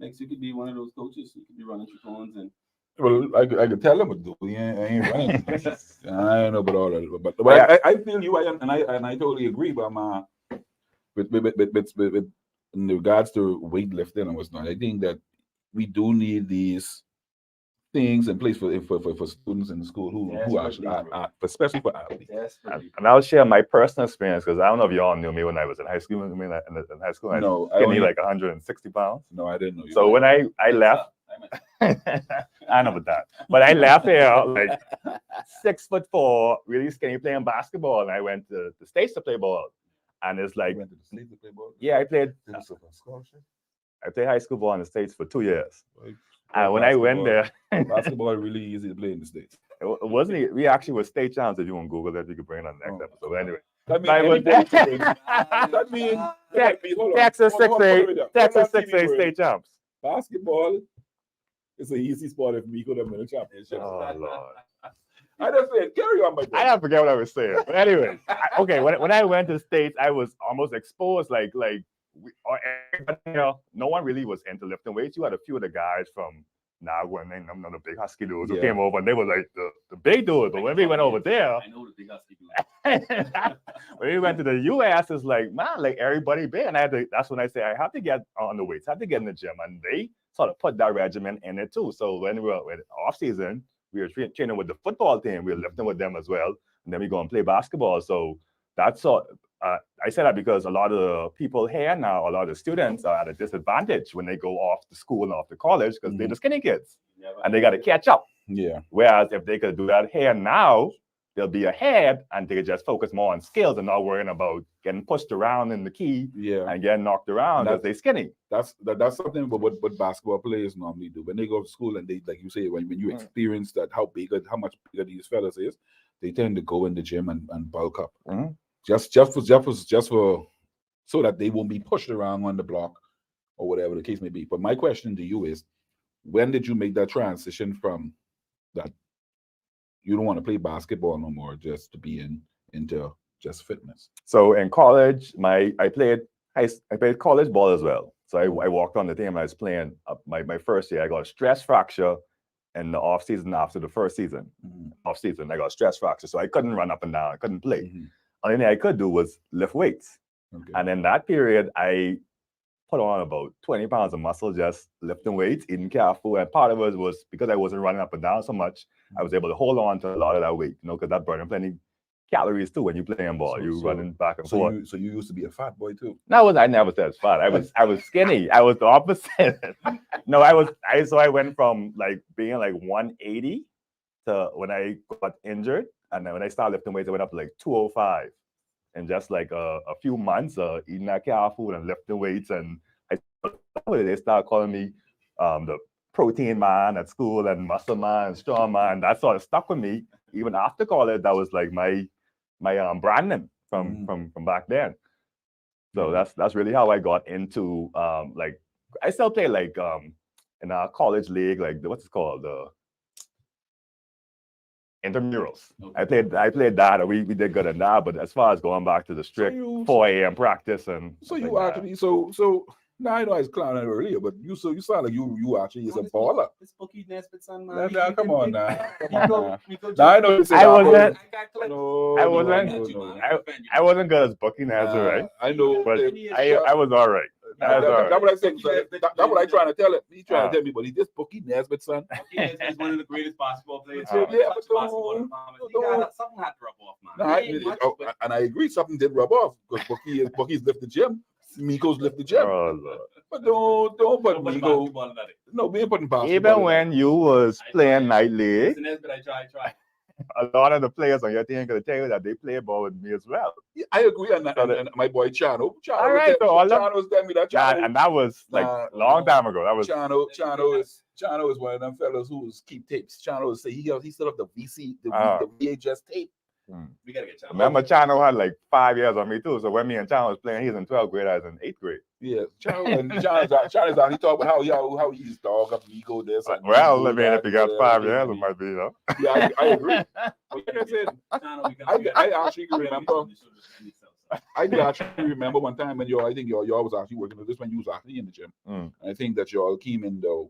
B: Max, you could be one of those coaches. You could be running 2 cones and.
D: Well, I could tell them what to do. I ain't running. I don't know about all that, but I feel you. And I totally agree. But with in regards to weightlifting and what's not, I think that we do need these things in place for students in the school who actually are, especially for athletes.
K: And I'll share my personal experience because I don't know if you all knew me when I was in high school. In high school, I only like 160 pounds.
D: No, I didn't know you.
K: So when I left, I know about that. But I left here like 6'4", really skinny, playing basketball, and I went to the States to play ball. And it's like,
D: went to the States to play ball?
K: Yeah, I played. I played high school ball in the States for 2 years. And when I went there,
D: basketball really easy to play in the States.
K: It wasn't. We actually were state champs. If you want to Google that, you can bring it on the next episode. But anyway,
D: that means
K: Texas 6A state champs.
D: Basketball is an easy sport if we could have been a championship.
K: Oh Lord.
D: I just said, carry on, my friend.
K: I forget what I was saying. But anyway, when I went to the States, I was almost exposed. No one really was into lifting weights. You had a few of the guys from Nagua and the big husky dudes who came over, and they were like the big dudes. But when we went over there,
B: I know the big husky dudes.
K: when we went to the US, it's like, man, like everybody big. And that's when I say I have to get on the weights, I have to get in the gym, and they sort of put that regimen in it too. So when we were off season, we were training with the football team. We were lifting with them as well, and then we go and play basketball. So that's all. I say that because a lot of the people here now, a lot of the students are at a disadvantage when they go off to school and off to college because they're the skinny kids, and they got to catch up.
D: Yeah.
K: Whereas if they could do that here now, they'll be ahead and they just focus more on skills and not worrying about getting pushed around in the key
D: Yeah.
K: and getting knocked around because they're skinny.
D: That's something what basketball players normally do when they go to school, and they, like you say, when you experience that how much bigger these fellas is, they tend to go in the gym and bulk up. Just for so that they won't be pushed around on the block or whatever the case may be. But my question to you is, when did you make that transition from that you don't want to play basketball no more, just to be into just fitness?
K: So in college, I played college ball as well. So I walked on the team. I was playing my first year. I got a stress fracture in the off season after the first season. Off season, I got a stress fracture, so I couldn't run up and down. I couldn't play. Only thing I could do was lift weights. And in that period, I put on about 20 pounds of muscle just lifting weights, eating cat food. And part of it was because I wasn't running up and down so much, I was able to hold on to a lot of that weight, because that burning plenty calories too when you playing ball. You running back and forth.
D: So you used to be a fat boy too?
K: No, I never said fat. I was skinny. I was the opposite. No, I went from like being like 180 to when I got injured, and then when I started lifting weights, I went up to like 205. And just like a few months eating that cat food and lifting weights, and they started calling me the protein man at school and muscle man and strong man. That sort of stuck with me even after college. That was like my branding from back then. So that's really how I got into like I still play like in our college league, like what's it called, the intramurals. I played that, and we did good in that. But as far as going back to the strict 4 a.m. practice and
D: so you actually so now I know I was clowning earlier, but you sound like you actually is a baller.
B: It's Bookie Nesbitt's son, man.
D: Now, come on now.
B: Now
D: I know you said
K: I wasn't good as Bookie Nesbitt, right?
D: I know,
K: but I was all right.
D: That's what I said. That's what I trying to tell him. He's trying to tell me, but he's just Bookie Nesbitt's son.
B: Bookie Nesbitt is one of the greatest basketball players.
D: Something
B: had to rub off, man.
D: And I agree, something did rub off because Bookie's lift the gym. Miko's lift the gym. But don't put Miko. No, we ain't putting basketball.
K: Even when you was playing night league,
B: I try.
K: A lot of the players on your team gonna tell you that they play ball with me as well.
D: Yeah, I agree on that. And my boy Chano.
K: All right, so
D: Chano was telling me that.
K: And that was like a long time ago. That was
D: Chano is one of them fellas who keep tapes. Chano will say he still have the VHS tape.
B: We gotta get Chano.
K: Remember, Chano had like 5 years on me too. So when me and Chano was playing, he's in 12th grade, I was in 8th grade.
D: Yeah, Chano's out. He talk about how he's dog up Miko this.
K: Well, I mean, if he got 5 years, it might be, you know.
D: Yeah, I agree. Like I said, I actually remember. I do actually remember one time when y'all was actually working with this when you was actually in the gym. And I think that y'all came in the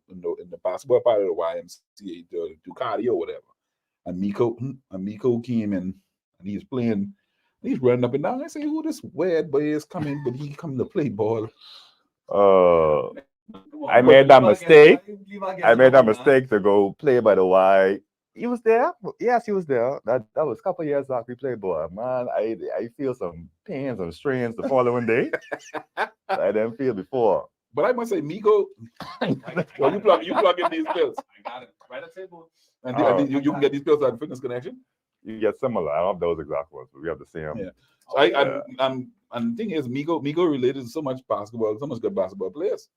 D: basketball part of the YMCA to do cardio or whatever. And Miko came in and he's playing. He's running up and down. I say, who this weird boy is coming, but he come to play ball.
K: I made that mistake. I made that mistake to go play by the Y. He was there. Yes, he was there. That was a couple of years after we played ball. Man, I feel some pains and strains the following day. I didn't feel before.
D: But I must say, Miko, well, you plug in these pills.
B: I got it right at the table.
D: And you can get these pills at Fitness Connection.
K: You get similar. I don't have those exact ones, but we have the same.
D: Yeah. So and the thing is, Miko related to so much good basketball players.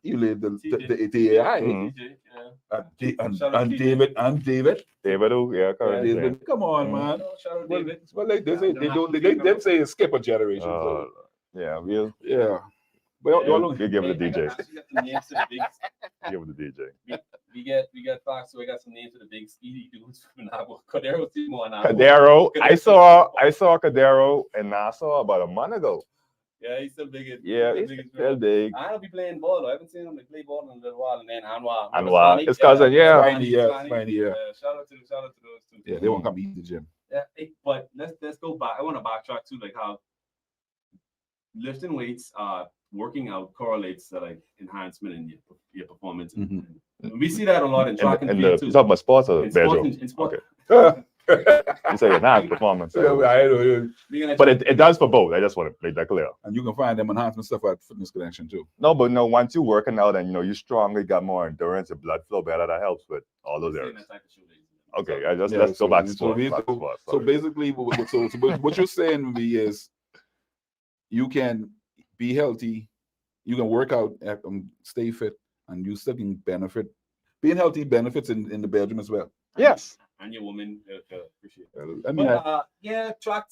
D: He related the AI. And David.
K: David, yeah, correct.
D: David, come on, man.
B: Shout out David.
D: Well, like they say skip a generation.
K: Yeah,
D: Well,
K: you give it the DJ. Give it the DJ.
B: We get Fox, so we got some names for the big speedy dudes from Nassau. Cadero Timo and
K: Cadero. I saw Cadero in Nassau about a month ago.
B: Yeah, he's still big.
K: He's still big.
B: I don't be playing ball though. I haven't seen him play ball in a little while. And then
K: Anwar, his cousin, yeah.
D: Spiny, yeah.
B: Shout out to those two.
D: Yeah, they won't come eat the gym.
B: Yeah, but let's go back. I want to backtrack to like how lifting weights, working out correlates to like enhancement in your performance. And we see that a lot in track and field too.
K: You talking about sports or bedroom?
B: In sport.
K: Okay. You say enhanced performance. But it does for both. I just want to make that clear.
D: And you can find them enhancement stuff at Fitness Connection too.
K: No, but no, once you're working out and you're stronger, you got more endurance, your blood flow better, that helps with all those areas. Okay,
B: So,
K: let's go back to
D: so
K: sports.
D: we-
K: back to
D: so-
K: sports,
D: So
K: sorry.
D: basically, what you're saying to me is, you can be healthy, you can work out, stay fit, and you still can benefit. Being healthy benefits in the bedroom as well.
K: Yes.
B: And your woman appreciate it.
D: I mean,
B: But yeah, track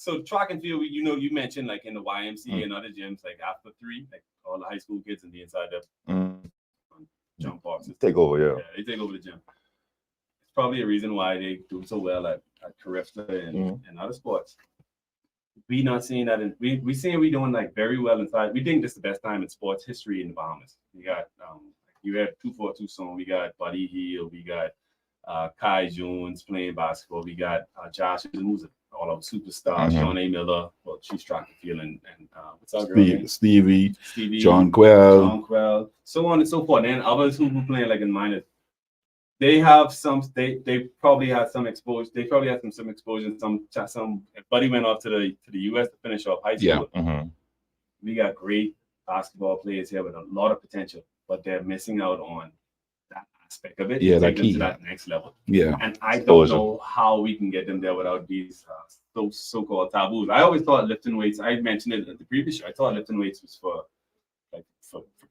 B: and field, you mentioned like in the YMCA and other gyms, like after 3, like all the high school kids and the inside the jump boxes.
K: Take over, yeah.
B: They take over the gym. It's probably a reason why they do so well at Carifta and other sports. We not seeing that we seeing we doing like very well inside. We think this is the best time in sports history in the Bahamas. We got you had 242 Song, we got Buddy Hill, we got Kai Jones playing basketball, we got Josh who's all of superstars, Sean A. Miller, well, she's track and field, and what's our girl name?
D: Stevie,
B: Stevie,
D: John Quell,
B: so on and so forth. And other who playing like in minors, they have some. They probably had some exposure. They probably had some exposure. Some Buddy went off to the U.S. to finish off high school.
D: Yeah.
B: We got great basketball players here with a lot of potential, but they're missing out on that aspect of it.
D: Yeah,
B: to
D: that
B: take them
D: key.
B: to that next level.
D: Yeah.
B: And I don't
K: Exposure.
B: know how we can get them there without these those so-called taboos. I always thought lifting weights. I mentioned it at the previous show. I thought lifting weights was for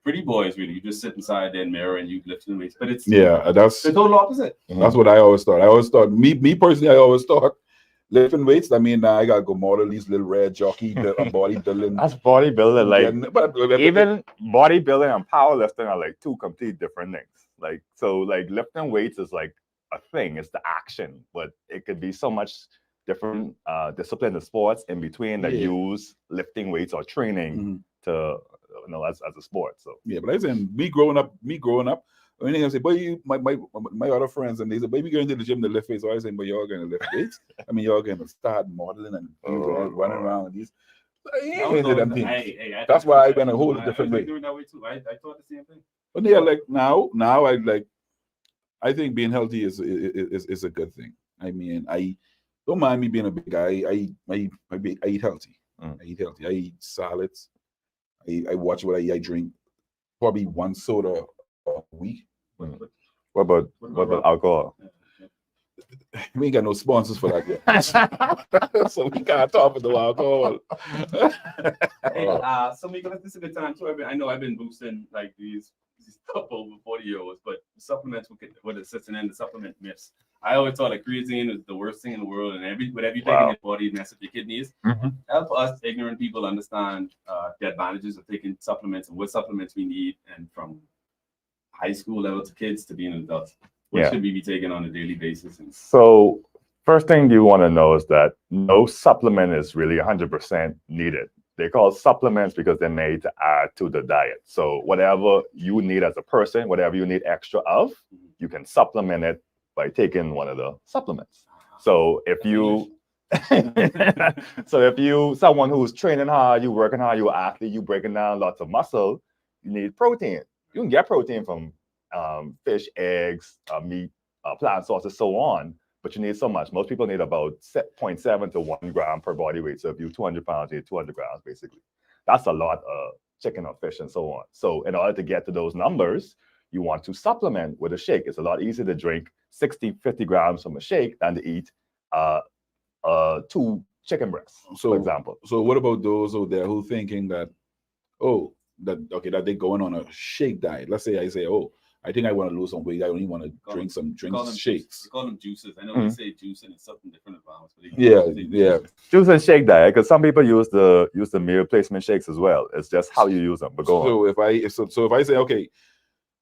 B: pretty boys. Really, you just sit inside their mirror and you lifting weights. But it's
D: that's
B: the total opposite.
D: That's what I always thought. I always thought, me personally, I always thought lifting weights. I mean, I gotta go model these little red jockey bodybuilding.
K: That's bodybuilding. Like
D: Yeah, but
K: even bodybuilding and powerlifting are like two complete different things. Like so, like lifting weights is like a thing. It's the action, but it could be so much different discipline of sports in between that use lifting weights or training to as a sport. So
D: yeah, but I saying me growing up, when they say, boy, my other friends, and they say, baby, going to the gym to lift weights. So I say, but y'all gonna lift weights? I mean, y'all gonna start modeling and running around and these. That's why I went a whole different way.
B: Doing that way too. I thought the same thing.
D: But yeah, like now I think being healthy is a good thing. I mean, I don't mind me being a big guy. I eat healthy. I eat healthy. I eat salads. I watch what I eat. I drink probably one soda a week.
K: what about alcohol?
D: We ain't got no sponsors for that yet. So we can't talk about the alcohol.
B: Hey, so Mika, this is a good time too. I know I've been boosting like these stuff over 40-year-olds, but supplements with assisting in the supplement myths. I always thought like creatine is the worst thing in the world, and whatever you take in your body mess up your kidneys. Help us ignorant people understand the advantages of taking supplements and what supplements we need, and from high school level to kids to being adults. What should we be taking on a daily basis?
K: So first thing you want to know is that no supplement is really 100% needed. They're called supplements because they're made to add to the diet. So whatever you need as a person, whatever you need extra of, you can supplement it by taking one of the supplements. So if you someone who's training hard, you working hard, you're an athlete, you breaking down lots of muscle, you need protein. You can get protein from fish, eggs, meat, plant sources, so on, but you need so much. Most people need about 0.7 to 1 gram per body weight. So if you're 200 pounds, you need 200 grams, basically. That's a lot of chicken or fish and so on. So in order to get to those numbers, you want to supplement with a shake. It's a lot easier to drink 50 grams from a shake than to eat 2 chicken breasts, for example.
D: So what about those out there who thinking that, that they're going on a shake diet? Let's say I say, I think I want to lose some weight. I only want to drink shakes.
B: We call them juices. I know they say juice and it's something different about it.
D: Yeah.
K: Juice and shake diet, because some people use the meal replacement shakes as well. It's just how you use them. But go on.
D: So if I say, okay,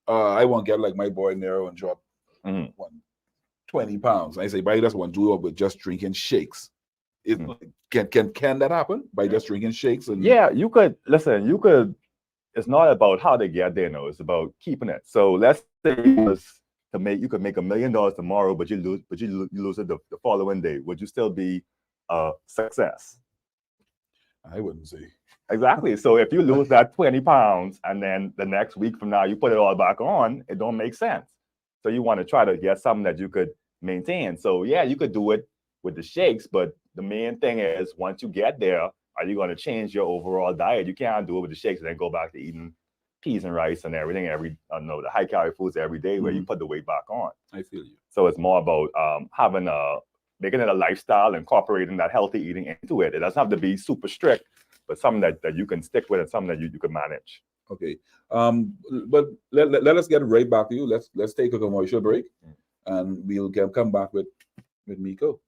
D: I want to get like my boy Nero and drop 20 pounds. I say, but I just want to do it with just drinking shakes. Can that happen by just drinking shakes? And
K: yeah, you could. Listen, you could. It's not about how they get there, no. It's about keeping it. So let's say you could make $1 million tomorrow, but you lose it the following day. Would you still be a success?
D: I wouldn't say.
K: Exactly. So if you lose that 20 pounds and then the next week from now you put it all back on, it don't make sense. So you want to try to get something that you could maintain. So yeah, you could do it with the shakes, but the main thing is once you get there, are you going to change your overall diet? You can't do it with the shakes and then go back to eating peas and rice and everything the high calorie foods every day where you put the weight back on.
D: I feel you.
K: So it's more about making it a lifestyle, incorporating that healthy eating into it. It doesn't have to be super strict, but something that you can stick with and something that you can manage.
D: Okay. But let us get right back to you. Let's take a commercial break, and we'll come back with Miko.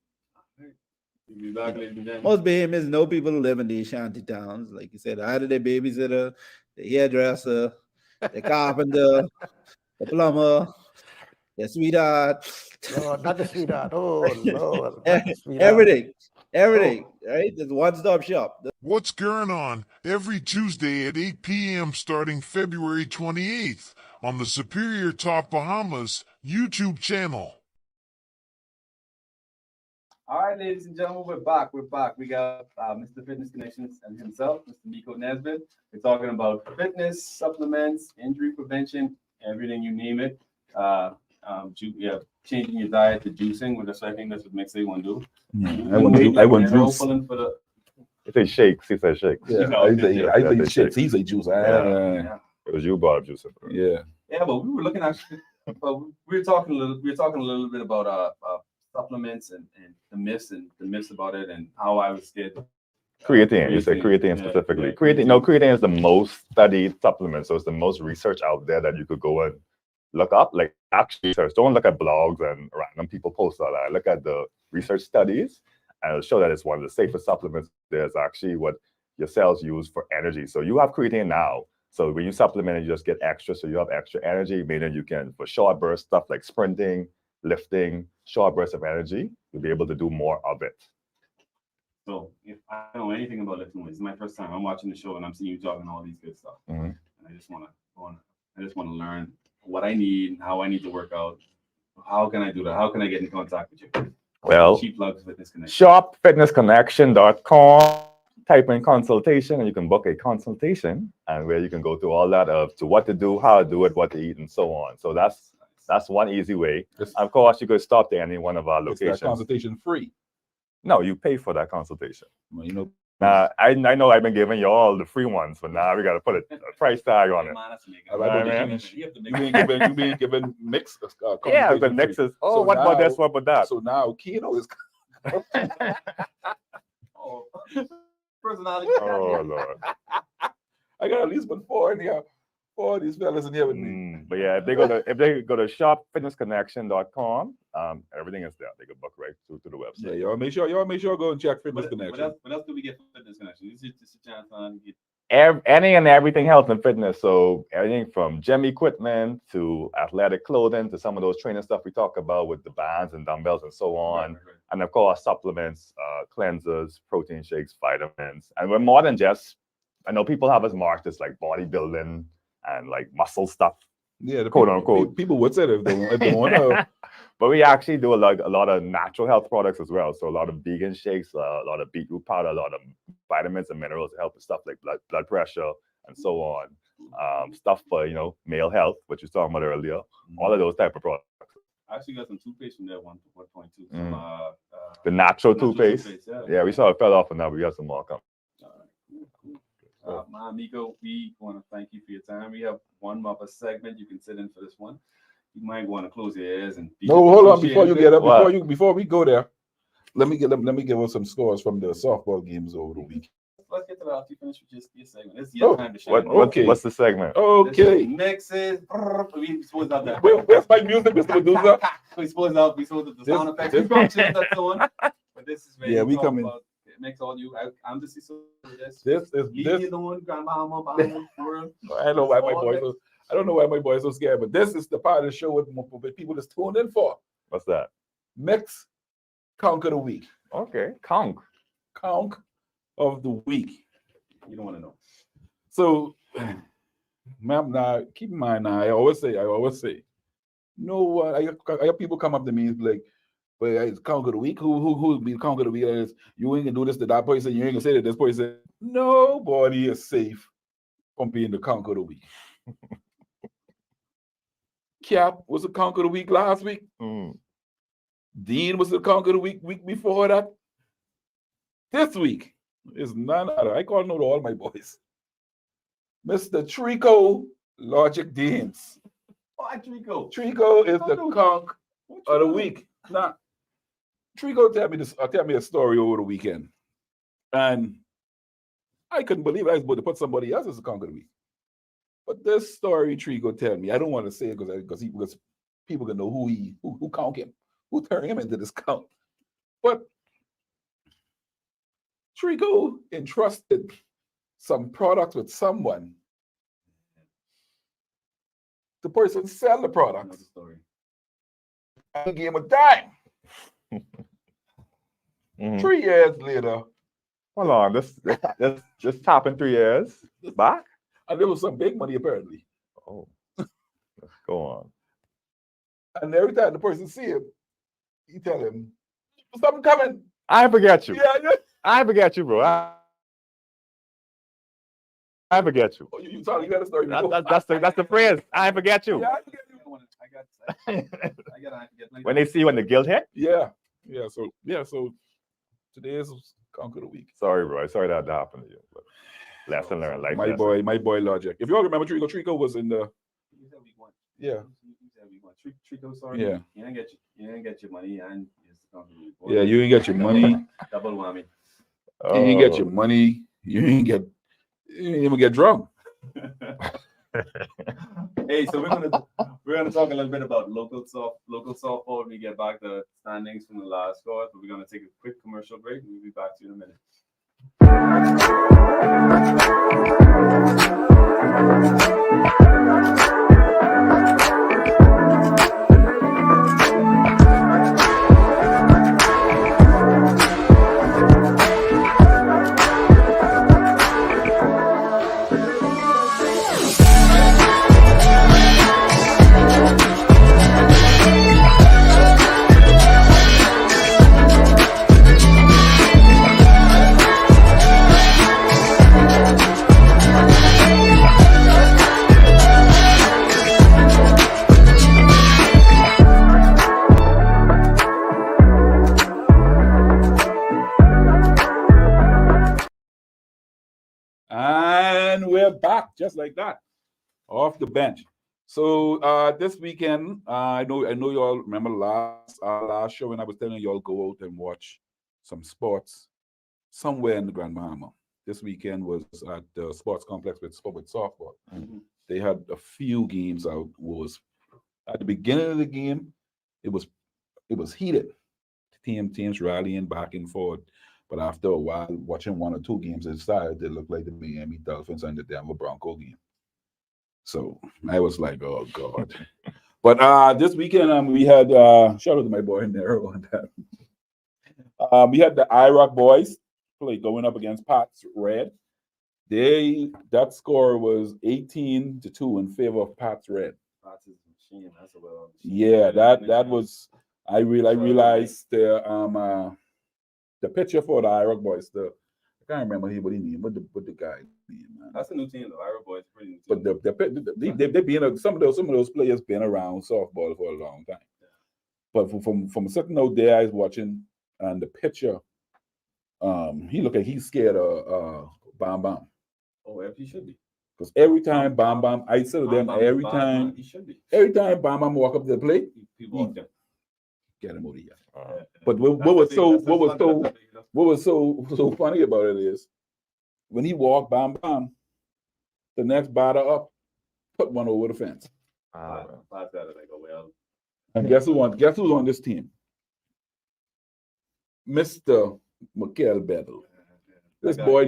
B: We'll be back, ladies and gentlemen.
L: Most Bahamians know people who live in these shanty towns. Like you said, either the babysitter, the hairdresser, the carpenter, the plumber, the sweetheart.
C: No, not the sweetheart. Oh, Lord.
L: Everything, right? There's one-stop shop.
I: What's going on? Every Tuesday at 8 p.m. starting February 28th on the Superior Talk Bahamas YouTube channel.
B: All right, ladies and gentlemen, we're back. We got Mr. Fitness Connections and himself, Mr. Miko Nesbitt. We're talking about fitness, supplements, injury prevention, everything you name it. Changing your diet to juicing, which I think that's what makes everyone do.
D: I want juice.
K: He said shakes. He said shakes.
D: Yeah, I think shakes. He said juice.
K: It was you brought up juice.
D: Yeah.
B: Yeah, but we were looking at. We were talking a little bit about supplements and the myths about it and how I was scared.
K: Creatine. You said creatine specifically. Creatine. No, creatine is the most studied supplement, so it's the most research out there that you could go and look up. Like actually research. Don't look at blogs and random people post all that. Look at the research studies, and it'll show that it's one of the safest supplements. There's actually what your cells use for energy. So you have creatine now. So when you supplement, you just get extra. So you have extra energy, meaning you can, for short burst stuff like sprinting, lifting, short bursts of energy, you'll be able to do more of it.
B: So if I don't know anything about lifting weights, it's my first time. I'm watching the show and I'm seeing you talking all these good stuff.
K: Mm-hmm.
B: And I just want to learn what I need, how I need to work out. How can I do that? How can I get in contact with you?
K: Well,
B: Cheap Plugs Fitness Connection.
K: shopfitnessconnection.com. Type in consultation and you can book a consultation, and where you can go through all that to what to do, how to do it, what to eat, and so on. So that's one easy way. Of course, you could stop at any one of our locations.
D: Is that consultation free?
K: No, you pay for that consultation.
D: Well, you know.
K: I know I've been giving you all the free ones, but now we got to put a price tag on it.
D: You been giving mixes.
K: Yeah, the mixes. Oh, so what now, about this? What about that?
D: So now Keno is.
B: Personality.
K: Oh Lord.
D: I got at least 4 in here. 4 of these fellas in here with me.
K: But yeah, if they go to shopfitnessconnection.com, everything is there. They can book right through to the website.
D: Yeah, y'all make sure go and check Fitness Connection.
B: What else do we get from Fitness Connection? This is just a chance on get
K: any and everything health and fitness. So everything from gym equipment to athletic clothing to some of those training stuff we talk about with the bands and dumbbells and so on. Right. And of course, supplements, cleansers, protein shakes, vitamins. And we're more than just, I know people have us marked as like bodybuilding and like muscle stuff.
D: Yeah, the
K: quote unquote.
D: People would say that if they want to.
K: But we actually do a lot of natural health products as well. So a lot of vegan shakes, a lot of beetroot powder, a lot of vitamins and minerals to help with stuff like blood pressure and so on. Stuff for, male health, which you were talking about earlier. All of those type of products.
B: I actually got some toothpaste from there, 1.2.
K: The natural toothpaste. Yeah, we saw it fell off, and now we got some more coming.
B: Miko, we want to thank you for your time. We have one more segment. You can sit in for this one. You might want to close your ears and.
D: No, hold on. Before you get up, before we go there, let me give us some scores from the softball games over the week.
B: Let's get to that after you finish with your segment. This is your time to shine.
K: Okay. What's the segment?
D: Okay.
B: Mixes. We supposed out that.
D: Where's my music, Mr. Medusa?
B: We supposed out the sound effects. We brought you that on. But this is
D: where we come in.
B: It makes all you. I'm just so this.
D: This.
B: Alone, grandma,
D: I know why my boys. I don't know why my boys are so scared, but this is the part of the show with people just tuned in for.
K: What's that?
D: Mix conk of the week.
K: Okay, conk
D: of the week.
B: You don't want to know.
D: So, ma'am, now keep in mind. Now I always say, no. I have people come up to me and be like, "But it's conk of the week. Who be conk of the week? And you ain't gonna do this to that person. You ain't gonna say that this person. Nobody is safe from being the conk of the week." Cap was the conk of the week last week. Dean was the conk of the week before that. This week is none other. I call out all my boys. Mr. Trico Logic Deans.
B: Why Trico?
D: Trico is the conk of the week. Now, Trico tell me a story over the weekend, and I couldn't believe it. I was about to put somebody else as a conquer of the week. But this story Trico tell me, I don't want to say it because people can know who count him, who turned him into this count. But Trico entrusted some products with someone. The person sell the products. And gave him a dime. 3 years later.
K: Hold on, this happened 3 years back?
D: And there was some big money apparently.
K: Oh, let's go on.
D: And every time the person see him, he tell him, something coming.
K: I forget you.
D: Yeah.
K: I forget you, bro. I forget you.
D: Oh, you got a story.
K: That's the phrase. I forget you.
D: Yeah, I forget you.
K: When they see you in the guilt hit?
D: Yeah. So today is conquer the week.
K: Sorry, bro. Sorry that happened to you. But lesson learned. Like
D: my boy Logic. If you all remember Trico was in the yeah.
B: Trico, sorry.
D: Yeah.
B: You didn't get your money and
D: yeah, you didn't get your money.
B: Double whammy.
D: You didn't get your money. You didn't even get drunk.
B: Hey, so we're gonna talk a little bit about local softball when we get back the standings from the last score, but we're gonna take a quick commercial break and we'll be back to you in a minute.
D: And we're back just like that, off the bench. So this weekend, I know you all remember last show when I was telling you all go out and watch some sports somewhere in the Grand Bahama. This weekend was at the sports complex with softball.
B: Mm-hmm.
D: They had a few games out. Was at the beginning of the game, it was heated. Teams rallying back and forth. But after a while, watching one or two games, it started to look like the Miami Dolphins and the Denver Bronco game. So I was like, oh God. But this weekend we had shout out to my boy Nero on that. We had the IROC boys going up against Pats Red. That score was 18-2 in favor of Pats Red.
B: Pats is a machine. That's a well.
D: Yeah, that was I realized the pitcher for the IROC boys, I can't remember what he named, but the guy name, man.
B: That's a new team, though. IROC boys pretty new
D: But
B: team.
D: they've been some of those players been around softball for a long time. Yeah. But from sitting out there, I was watching, and the pitcher, he looked like he's scared of Bam Bam.
B: Oh, he should be.
D: Because every time Bam Bam, I said to them, every time Bam Bam walk up to the plate,
B: people
D: get him out of here. But what was so funny about it is when he walked Bam Bam, the next batter up put one over the fence. And guess who's on this team? Mr. Mikael Bedell. This boy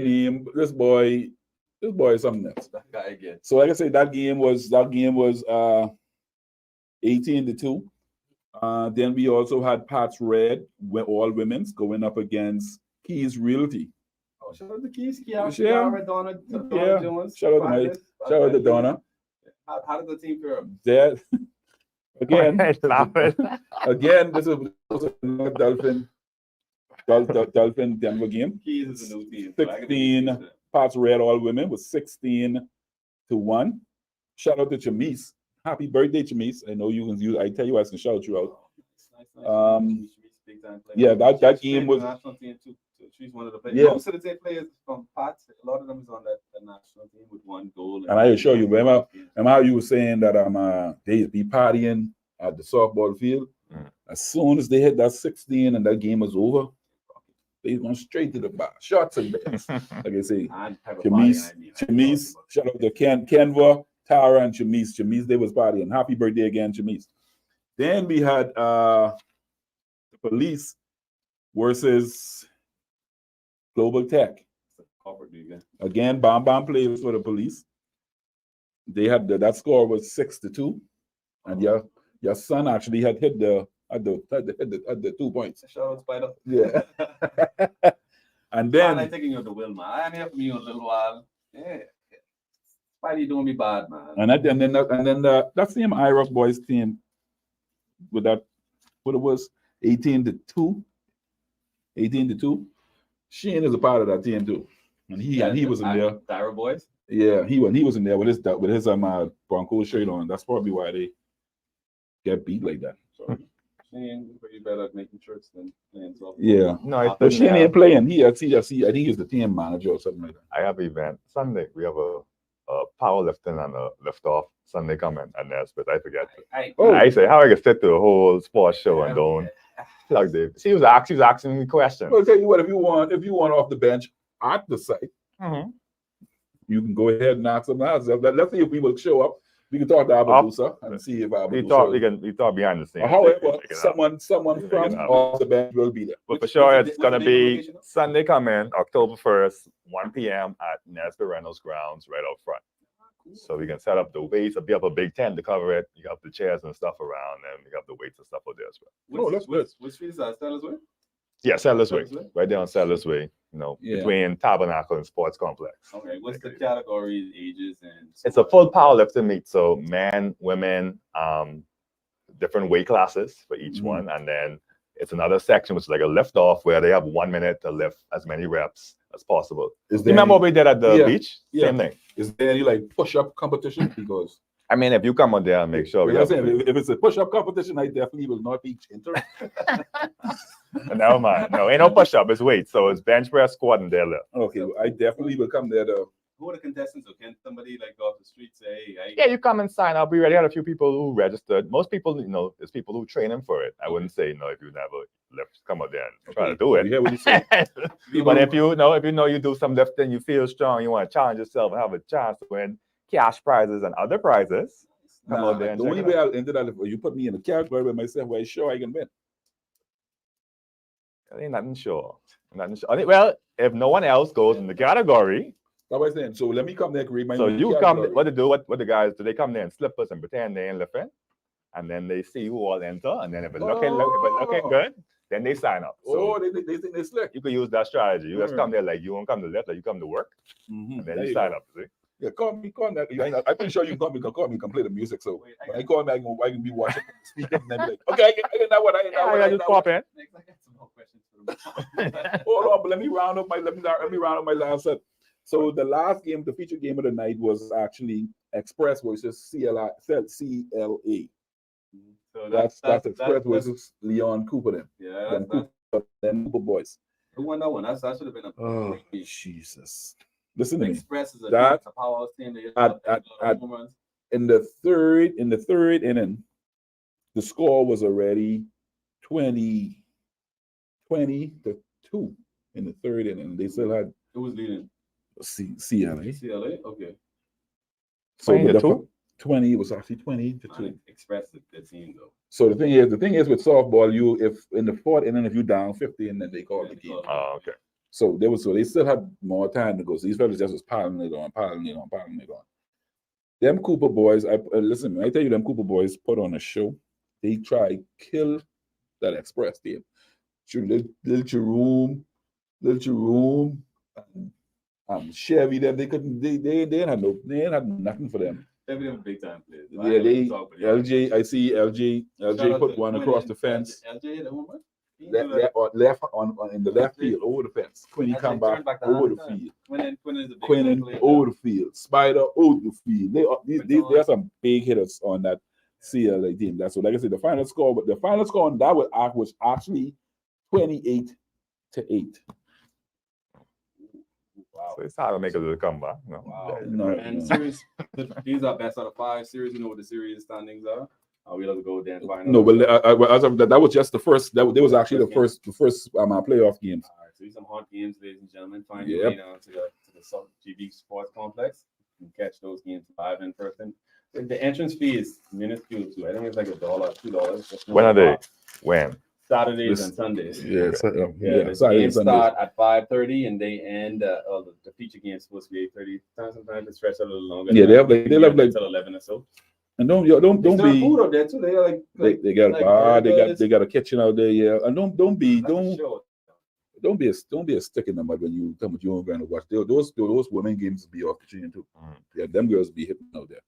D: is something else.
B: That guy again.
D: So like I said, that game was 18-2. Then we also had Pats Red, all women's, going up against Keys Realty.
B: Oh, shout out to Keys.
D: Donna
B: Jones.
D: Shout out to Donna.
B: How did the team fare?
D: That again, this was a Dolphin Denver game.
B: Keys is a new team.
D: 16 Pats Red, all women, was 16-1. Shout out to Chamise. Happy birthday, Chamise. I know you can use. I tell you, I can shout you out. Yeah, that game was.
B: National team too. She's one of the players.
D: Yeah.
B: Most of the players from Pats, a lot of them is on that national team with one goal.
D: And I assure you, remember how you were saying that they be partying at the softball field? As soon as they hit that 16 and that game was over, they went straight to the bar. Shots and bets. Like I say, Chamise, shout out to Kenva, Tara, and Chamise, they was partying. Happy birthday again, Chamise. Then we had the Police versus Global Tech. Again, Bam Bam plays for the Police. They had that score was 6-2, and your son actually had hit the 2 points.
B: Shout out Spider.
D: Yeah. And then
B: I'm taking you to Wilma. I'm here for me a little while. Yeah. Spidey doing me bad, man.
D: And then that same IROC boys team with that, what it was, 18-2. Shane is a part of that team too, and he was in there.
B: Tyra boys.
D: Yeah, he was in there with his Broncos shirt on. That's probably why they get beat like that. So.
B: Shane, pretty better at making shirts than playing softball.
D: Yeah,
K: No,
D: but Shane ain't playing. I think he's the team manager or something like that.
K: I have an event Sunday. We have a powerlifting and a lift off Sunday coming, and that's but I forget. I say how I can sit through a whole sports show and don't plug Dave. She was asking me questions.
D: I'll tell you what, if you want off the bench at the site, you can go ahead and knock some out. Let's see if people show up. We can talk to Abadusa and see if Abadusa.
K: We talk behind the scenes.
D: However, someone from off the bench will be there.
K: But for sure, it's gonna be Sunday coming, October 1st, 1 p.m. at Nesbitt Reynolds grounds right out front. So we can set up the weights. We have a big tent to cover it. You have the chairs and stuff around, and we have the weights and stuff out there as well.
B: Which street is that? Settlers Way?
K: Yeah, Settlers Way. Right there on Settlers Way. Between Tabernacle and Sports Complex.
B: Okay, what's the categories, ages, and?
K: It's a full powerlifting meet, so men, women, different weight classes for each one, and then it's another section which is like a lift off where they have 1 minute to lift as many reps as possible. Remember what we did at the beach? Same thing.
D: Is there any like push-up competition? Because
K: I mean, if you come on there and make sure
D: if it's a push-up competition, I definitely will not be interested.
K: Never mind. No, ain't no push-up. It's weight. So it's bench press, squat, and deadlift.
D: Okay, well, I definitely will come there to.
B: Who are the contestants? Or can somebody like go off the street say, hey,
K: yeah, you come and sign up. We already had a few people who registered. Most people, there's people who train them for it. I wouldn't say, if you never lift, come out there and try to do it.
D: Yeah, what you say?
K: But if you know you do some lifting, you feel strong, you want to challenge yourself and have a chance to win cash prizes and other prizes. Come out there and
D: the only way I'll enter that if you put me in a category with myself where I'm sure I can win.
K: I ain't nothing sure. Well, if no one else goes in the category.
D: That's what I'm saying. So let me come there, create my
K: So you come, what the guys do, they come there in slippers and pretend they ain't lifting, and then they see who all enter, and then if it's looking good, then they sign up. So
D: they think they slick.
K: You could use that strategy. You just come there like you won't come to lift, like you come to work, and then you sign up. See?
D: Yeah, call me. I'm pretty sure you can call me, can play the music. So when I call me, I can be watching the speakers and then be like, okay, I get that one. I
K: just pop in.
D: Hold on, but let me round up my last set. So the last game, the feature game of the night was actually Express versus CLA. So that's Express versus Leon Cooper then.
B: Yeah,
D: then Cooper boys.
B: Who won that one? That should have been a.
D: Oh Jesus! Listen to me.
B: Express is a powerhouse team.
D: In the third inning, the score was already 20-2 in the third inning. They still had.
B: Who was leading?
D: CLA.
B: Okay.
D: So 20 was actually 20-2.
B: Express the team though.
D: So the thing is with softball, if in the fourth inning if you down 50 and then they call the game.
K: Oh, okay.
D: So they still had more time to go. So these fellas just was piling it on. Them Cooper boys, listen, I tell you, them Cooper boys put on a show. They try kill that Express team. Little Jerome, Chevy. Them they couldn't. They ain't had nothing for them.
B: Chevy them big time players.
D: Yeah, LJ. I see LJ. LJ put one across the fence.
B: LJ hit a home run.
D: Left in the left field over the fence. Quinny come back over the field. Quinnan over the field. Spider over the field. They are some big hitters on that CLA team. That's what, like I said, the final score on that was actually 28-8.
K: Wow. So it's hard to make a little comeback. No.
B: Wow. And series, these are best out of 5 series. You know what the series standings are. We'll have to go there and find out.
D: No, but as of that was just the first. That was actually the first playoff games.
B: All right, so these some hot games, ladies and gentlemen. Find
D: Yep.
B: your way down to the South GB Sports Complex. You can catch those games live in person. The entrance fee is minuscule too. I think it's like $1, $2.
K: When are they? When?
B: Saturdays
D: This-
B: and Sundays.
D: Yeah,
B: The
D: Saturday,
B: games
D: Sunday.
B: start at 5:30 and they end. The feature game is supposed to be 8:30. Sometimes it stretches a little longer.
D: Yeah, they have like
B: until 11 or so.
D: and don't
B: They
D: be
B: serve food out there too. They are
D: they got a
B: like
D: bar,
B: burgers.
D: they got a kitchen out there, yeah. And don't be
B: Sure.
D: a stick in the mud when you come with your own going to watch. Those women games be off the chain too. Yeah, them girls be hitting out there.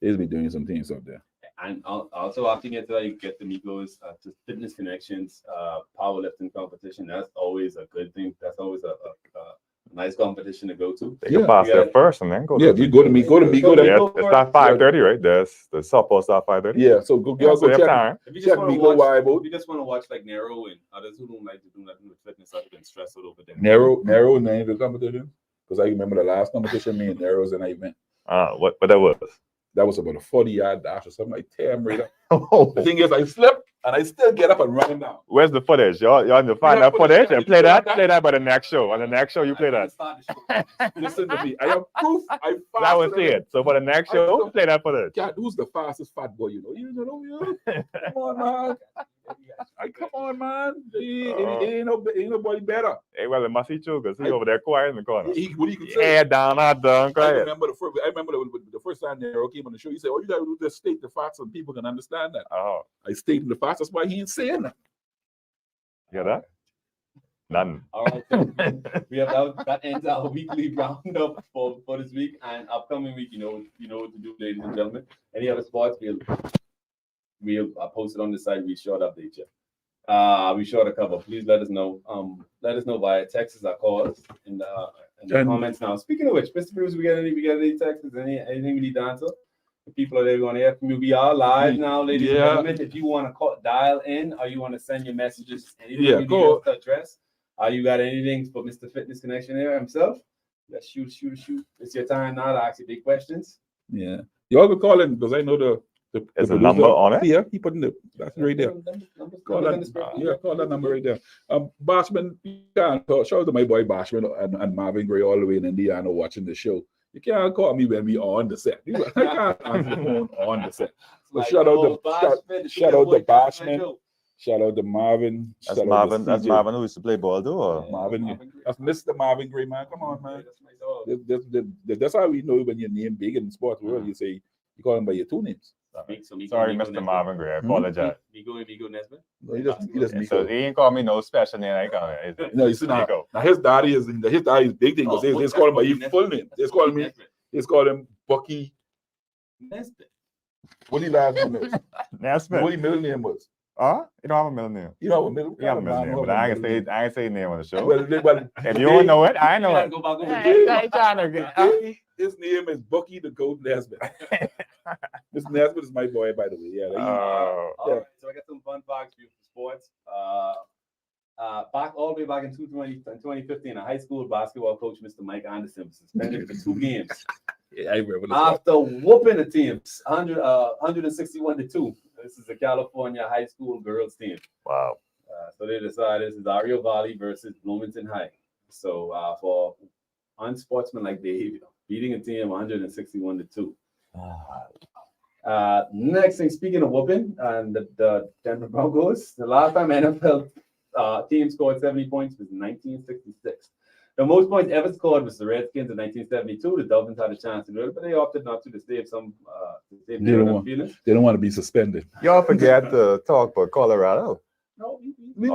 D: They'll be doing some things out there.
B: And also after you get to that, you get the Migos to Fitness Connections, powerlifting competition. That's always a good thing. That's always a nice competition to go to.
K: They can pass there first and then go.
D: Yeah, if you go to me, go.
K: Yeah, it's not 5:30, right? There's the softball start 5:30.
D: Yeah, so go
K: Yeah, so you have
D: check.
K: time.
B: If you
D: Check
B: just want
D: me,
B: to
D: go
B: watch,
D: wide about.
B: if you just want to watch like Nero and others who don't like to do nothing with fitness other than stress all over them.
D: Narrow name the competition. Because I remember the last competition, me and Narrows and I went.
K: What that was?
D: That was about a 40-yard dash or something. I tear him right up.
K: Oh,
D: The thing is, I slipped and I still get up and run him down.
K: where's the footage? Y'all need to find
D: Yeah,
K: that footage and play that.
D: that.
K: Play that by the next show. On the next show, you play that.
D: Listen to me. I have proof. I
K: That was
D: faster than
K: it. So for the next show, play that footage.
D: God, who's the fastest fat boy you know? You know? Come on, man. Come on, man. Ain't nobody better.
K: Hey, well, it must be true because he's over there quiet in the corner.
D: What he could say?
K: Head down, not down,
D: I
K: quiet.
D: remember the first time Nero came on the show. He said, "Oh, you got to do this state the facts so people can understand that."
K: Oh,
D: I stated the facts. That's why he ain't saying that.
K: you got that? None.
B: All right, so we have that ends our weekly roundup for this week and upcoming week. You know what to do, ladies and gentlemen. Any other sports, we'll post it on the site. We sure to update you. We sure to cover. Please let us know. Let us know via text or call us in the comments now. Speaking of which, Mr. Bruce, we got any texts? Anything we need to answer? The people are going to hear from you. We are live now, ladies and gentlemen. If you want to dial in or you want to send your messages, anything you need us to address. You got anything for Mr. Fitness Connection here himself? Let's shoot. It's your time now to ask you big questions.
D: Yeah, y'all can call in because I know the
K: There's a number on it?
D: Yeah, he put in that's right there. Call that number right there. Bashman, you can't call. Shout out to my boy Bashman and Marvin Gray all the way in Indiana watching the show. You can't call me when we on the set. I can't answer the phone on the set. So shout out to Bashman. Shout out to Marvin.
K: That's Marvin. That's Marvin who used to play ball too, or
D: Marvin. That's Mr. Marvin Gray, man. Come on, man. That's how we know when your name big in the sports world. You say you call him by your two names.
K: Sorry, Mr. Marvin Gray. I apologize.
B: Migo Nesbitt.
D: No, he just
K: So he ain't call me no special name. I call me.
D: No, you see now his daddy is big thing because they call him by his full name. They call him Bucky
B: Nesbitt.
D: What his last name is?
K: Nesbitt.
D: What his middle name was?
K: You don't have a middle name.
D: You don't have a middle.
K: You have a middle name, but I ain't say name on the show.
D: Well,
K: if you don't know it, I know it.
D: His name is Bucky the Goat Nesbitt. This Nesbitt is my boy, by the way. Yeah.
B: All right, so I got some fun facts for you for sports. Back all the way back in 2015, a high school basketball coach, Mr. Mike Anderson, was suspended for 2 games.
D: Yeah, I remember this.
B: After whooping the teams 161-2. This is a California high school girls team.
K: Wow.
B: So they decided this is Ario Valley versus Bloomington High. So for unsportsmanlike behavior, beating a team 161-2. Next thing, speaking of whooping, and the Denver Broncos, the last time NFL team scored 70 points was 1966. The most points ever scored was the Redskins in 1972. The Dolphins had a chance to do it, but they opted not to save some.
D: They don't want to be suspended.
K: Y'all forget to talk about Colorado.
D: No, we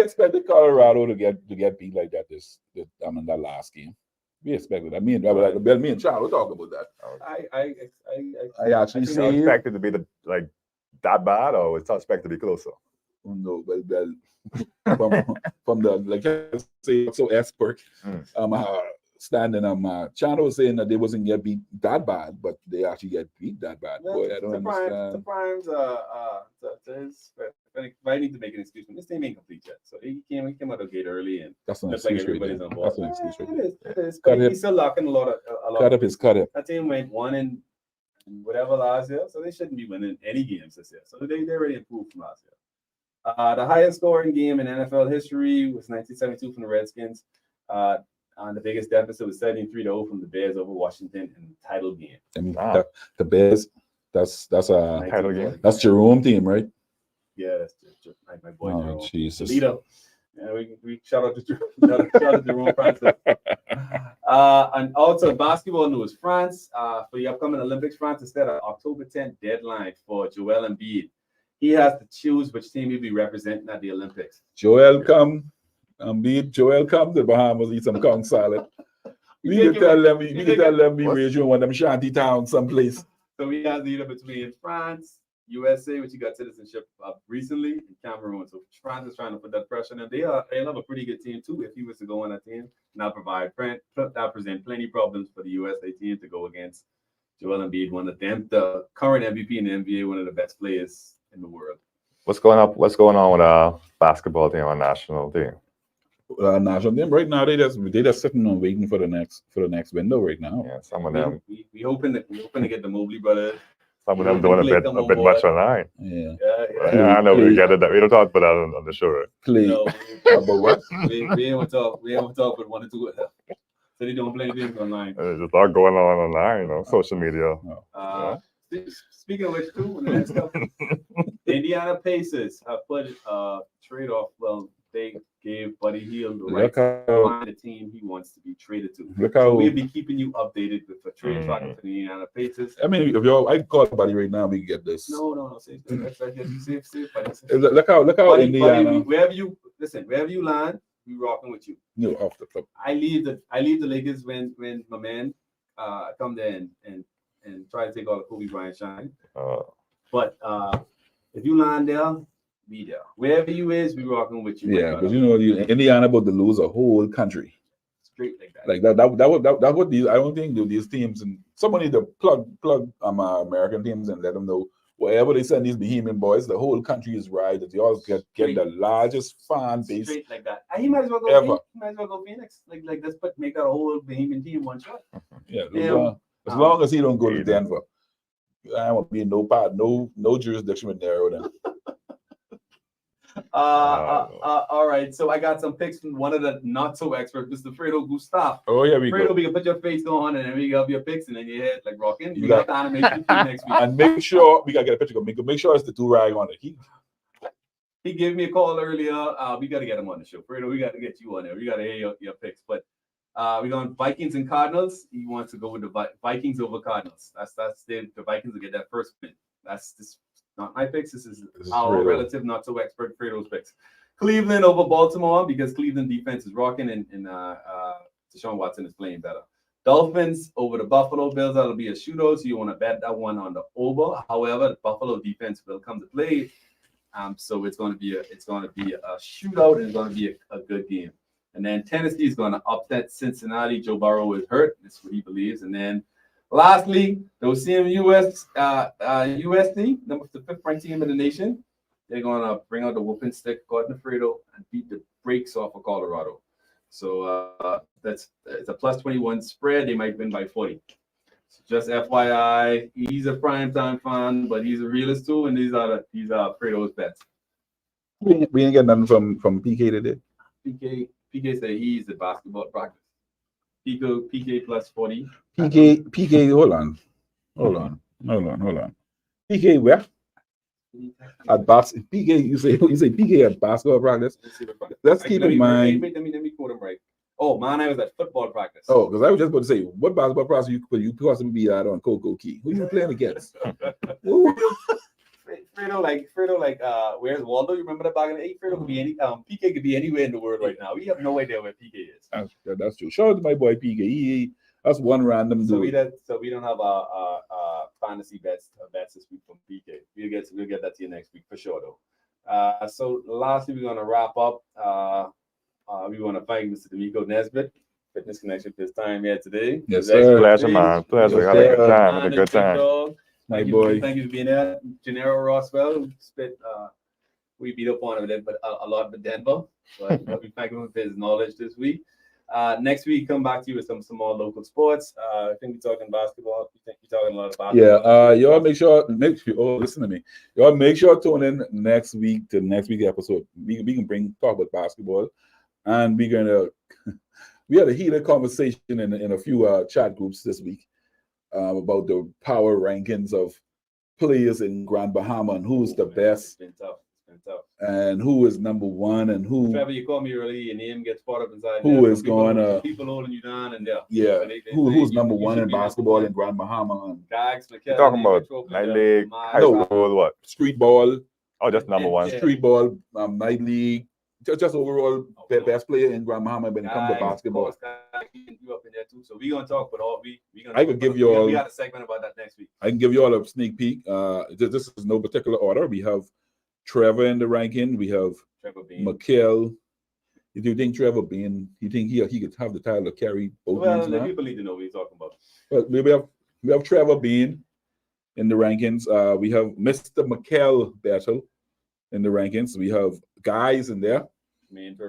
D: expected Colorado to get beat like that in that last game. We expected that. Me and Charles will talk about that.
B: I
D: actually
K: say expected to be that bad, or was expected to be closer?
D: No, well, from the like I say so expert standing Chano was saying that they wasn't get beat that bad, but they actually get beat that bad.
B: Yeah,
D: boy, I don't understand.
B: The Primes I need to make an excuse when this team ain't complete yet. So he came out of the gate early and
D: that's an
B: looks like
D: excuse
B: everybody's
D: right
B: on board.
D: That's an excuse right
B: It is.
D: Cut
B: He's still locking a lot.
D: Cut up his cut up.
B: That team went 1-2 and whatever last year, so they shouldn't be winning any games this year. So they already improved from last year. The highest scoring game in NFL history was 1972 from the Redskins. And the biggest deficit was 73-0 from the Bears over Washington in the title game.
D: And the Bears, that's a
K: Title game.
D: that's Jerome team, right?
B: Yeah, that's just my boy.
D: Oh,
B: Jerome.
D: Jesus.
B: Leader. Yeah, we shout out to Jerome. Shout out to Jerome Francis. And also basketball news. France, for the upcoming Olympics, France has set an October 10th deadline for Joel Embiid. He has to choose which team he'll be representing at the Olympics.
D: Joel come to the Bahamas, eat some conch salad. We can tell them we raise you in one of them shanty towns someplace.
B: So he has either between France, USA, which he got citizenship recently, and Cameroon. So France is trying to put that pressure on them. They have a pretty good team too. If he was to go on that team, that present plenty problems for the USA team to go against Joel Embiid, one of them, the current MVP in the NBA, one of the best players in the world.
K: What's going on with our basketball team, our national team?
D: National team right now they just sitting and waiting for the next window right now.
K: Yeah, some of them.
B: We hoping to get the Mobley brothers.
K: Some of them doing a bit much online.
D: Yeah.
K: I know we get it. We don't talk about that on the show. Right?
D: Play.
B: No,
D: About what?
B: we ain't talk with one or two of them. So they don't play games online.
K: There's a lot going on online, social media.
B: Speaking of which, too, the next couple, the Indiana Pacers have put trade off. Well, they gave Buddy Hield the right to find the team he wants to be traded to. So we'll be keeping you updated with the trade talk for the Indiana Pacers.
D: I mean, I can call Buddy right now. We can get this.
B: No. Safe.
D: Look how
B: Buddy,
D: Indiana.
B: Buddy, wherever you land, we rocking with you.
D: No, off the club.
B: I leave the Lakers when my man come there and try to take all the Kobe Bryant shine. But if you land there, be there. Wherever you is, we rocking with you.
D: Yeah, because Indiana about to lose a whole country.
B: Straight like that.
D: Like that would these. I don't think these teams and someone need to plug American teams and let them know wherever they send these Bohemian boys, the whole country is right. That they all get the largest fan base.
B: Straight like that. And he might as well go.
D: Ever.
B: He might as well go Phoenix like this, but make that a whole Bohemian team one shot.
D: Yeah. As long as he don't go to Denver, I won't be in no jurisdiction with Nero then.
B: All right. So I got some picks from one of the not so experts, Mr. Fredo Gustav.
D: Oh yeah,
B: Fredo, we can put your face on and then we got your picks and then your head like rocking. You got the animation next week.
D: And make sure we gotta get a picture. Make sure it's the two rag on it.
B: He gave me a call earlier. We got to get him on the show. Fredo, we got to get you on there. We got to hear your picks. But we going Vikings and Cardinals. He wants to go with the Vikings over Cardinals. That's the Vikings will get that first win. This not my picks. This is our
D: Fredo.
B: relative, not so expert Fredo's picks. Cleveland over Baltimore because Cleveland defense is rocking and Deshaun Watson is playing better. Dolphins over the Buffalo Bills. That'll be a shootout. So you want to bet that one on the over. However, the Buffalo defense will come to play. So it's going to be a shootout and it's going to be a good game. And then Tennessee is going to upset Cincinnati. Joe Burrow is hurt. That's what he believes. And then lastly, those USD, the fifth ranked team in the nation, they're going to bring out the whooping stick, according to Fredo, and beat the brakes off of Colorado. So it's a plus 21 spread. They might win by 40. So just FYI, he's a primetime fan, but he's a realist too, and these are Fredo's bets.
D: We ain't get nothing from PK today.
B: PK said he's the basketball practice. PK plus 40.
D: PK, hold on. PK where? At PK, you say PK at basketball practice. Let's keep in mind.
B: Let me quote him right. Oh, man, I was at football practice.
D: Oh, because I was just about to say, what basketball practice you possibly be at on Coco Key? Who you playing against?
B: Fredo, where's Waldo? You remember that back in the 8? Fredo could be PK could be anywhere in the world right now. We have no idea where PK is.
D: That's true. Shout out to my boy PK. That's one random dude.
B: So we don't have a fantasy bets this week from PK. We'll get that to you next week for sure though. So lastly, we're gonna wrap up. We want to thank Mr. D'Amico Nesbitt, Fitness Connection, for his time here today.
D: Yes, sir.
K: Pleasure, man. Pleasure. Had a good time.
D: My boy.
B: Thank you for being there. Gennaro Roswell, we beat up on him, but a lot with Denver. But we thank him for his knowledge this week. Next week, come back to you with some more local sports. I think we're talking basketball. I think we're talking a lot about
D: Y'all make sure. Listen to me. Y'all make sure tune in next week to next week's episode. We can talk about basketball, and we had a heated conversation in a few chat groups this week about the power rankings of players in Grand Bahama and who's the best.
B: It's been tough.
D: And who is number one and who.
B: Trevor, you call me early, your name gets caught up inside.
D: Who
B: there.
D: is going
B: people holding you down and
D: who's number one in basketball in Grand Bahama? And
B: Gags,
K: You're talking about night league, high school, what?
D: Street ball.
K: Oh, just number one.
D: Street ball, night league. Just overall best player in Grand Bahama when it comes to basketball.
B: You up in there too. So we're gonna talk about all
D: I could give you all.
B: We got a segment about that next week.
D: I can give you all a sneak peek. This is no particular order. We have Trevor in the ranking. We have Mikhail. Do you think Trevor Bean? You think he could have the title to carry both names now?
B: People need to know what he's talking about.
D: But we have Trevor Bean in the rankings. We have Mr. Mikhail Battle in the rankings. We have guys in there.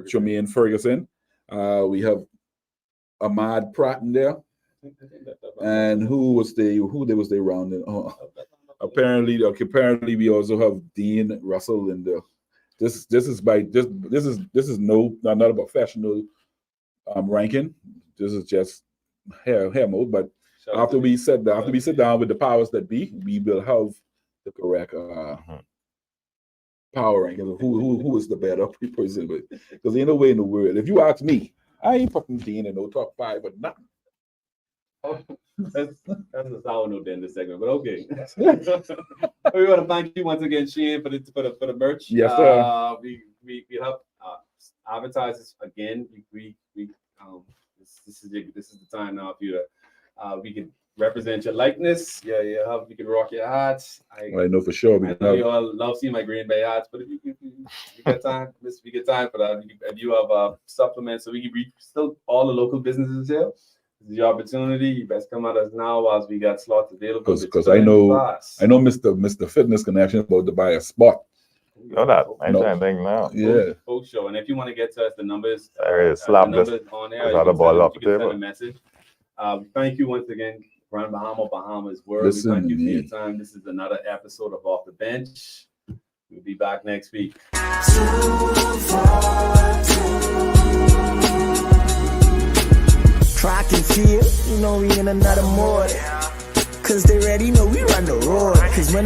D: Tremaine Ferguson. We have Ahmad Pratt in there. And who was they round? Apparently we also have Dean Russell in there. This is not a professional ranking. This is just hair mode. But after we sit down with the powers that be, we will have the correct power ranking of who is the better person. Because ain't no way in the world. If you ask me, I ain't putting Dean in no top 5, but nothing.
B: That's a sour note in this segment, but okay. We want to thank you once again, Shane, for the merch.
D: Yes, sir.
B: We have advertisers again. This is the time now for you to we can represent your likeness. We can rock your hats. I
D: know for sure.
B: I know you all love seeing my Green Bay hats, but if you get time, we get time for that. If you have supplements, so we can reach still all the local businesses here. This is your opportunity. You best come at us now whilst we got slots available.
D: Because I know Mr. Fitness Connection about to buy a spot.
K: You know that. I'm trying to think now.
D: Yeah.
B: Post show. And if you want to get to us, the numbers
K: slap
B: the
K: this.
B: numbers on there.
K: Not a ball up
B: you can
K: there.
B: send a message. Thank you once again, Grand Bahama, Bahamas World.
D: Listen
B: we thank you
D: to
B: for
D: me.
B: your time. This is another episode of Off the Bench. We'll be back next week.
A: Track and field, we in another mode. Cause they already know we run the road. Cause when it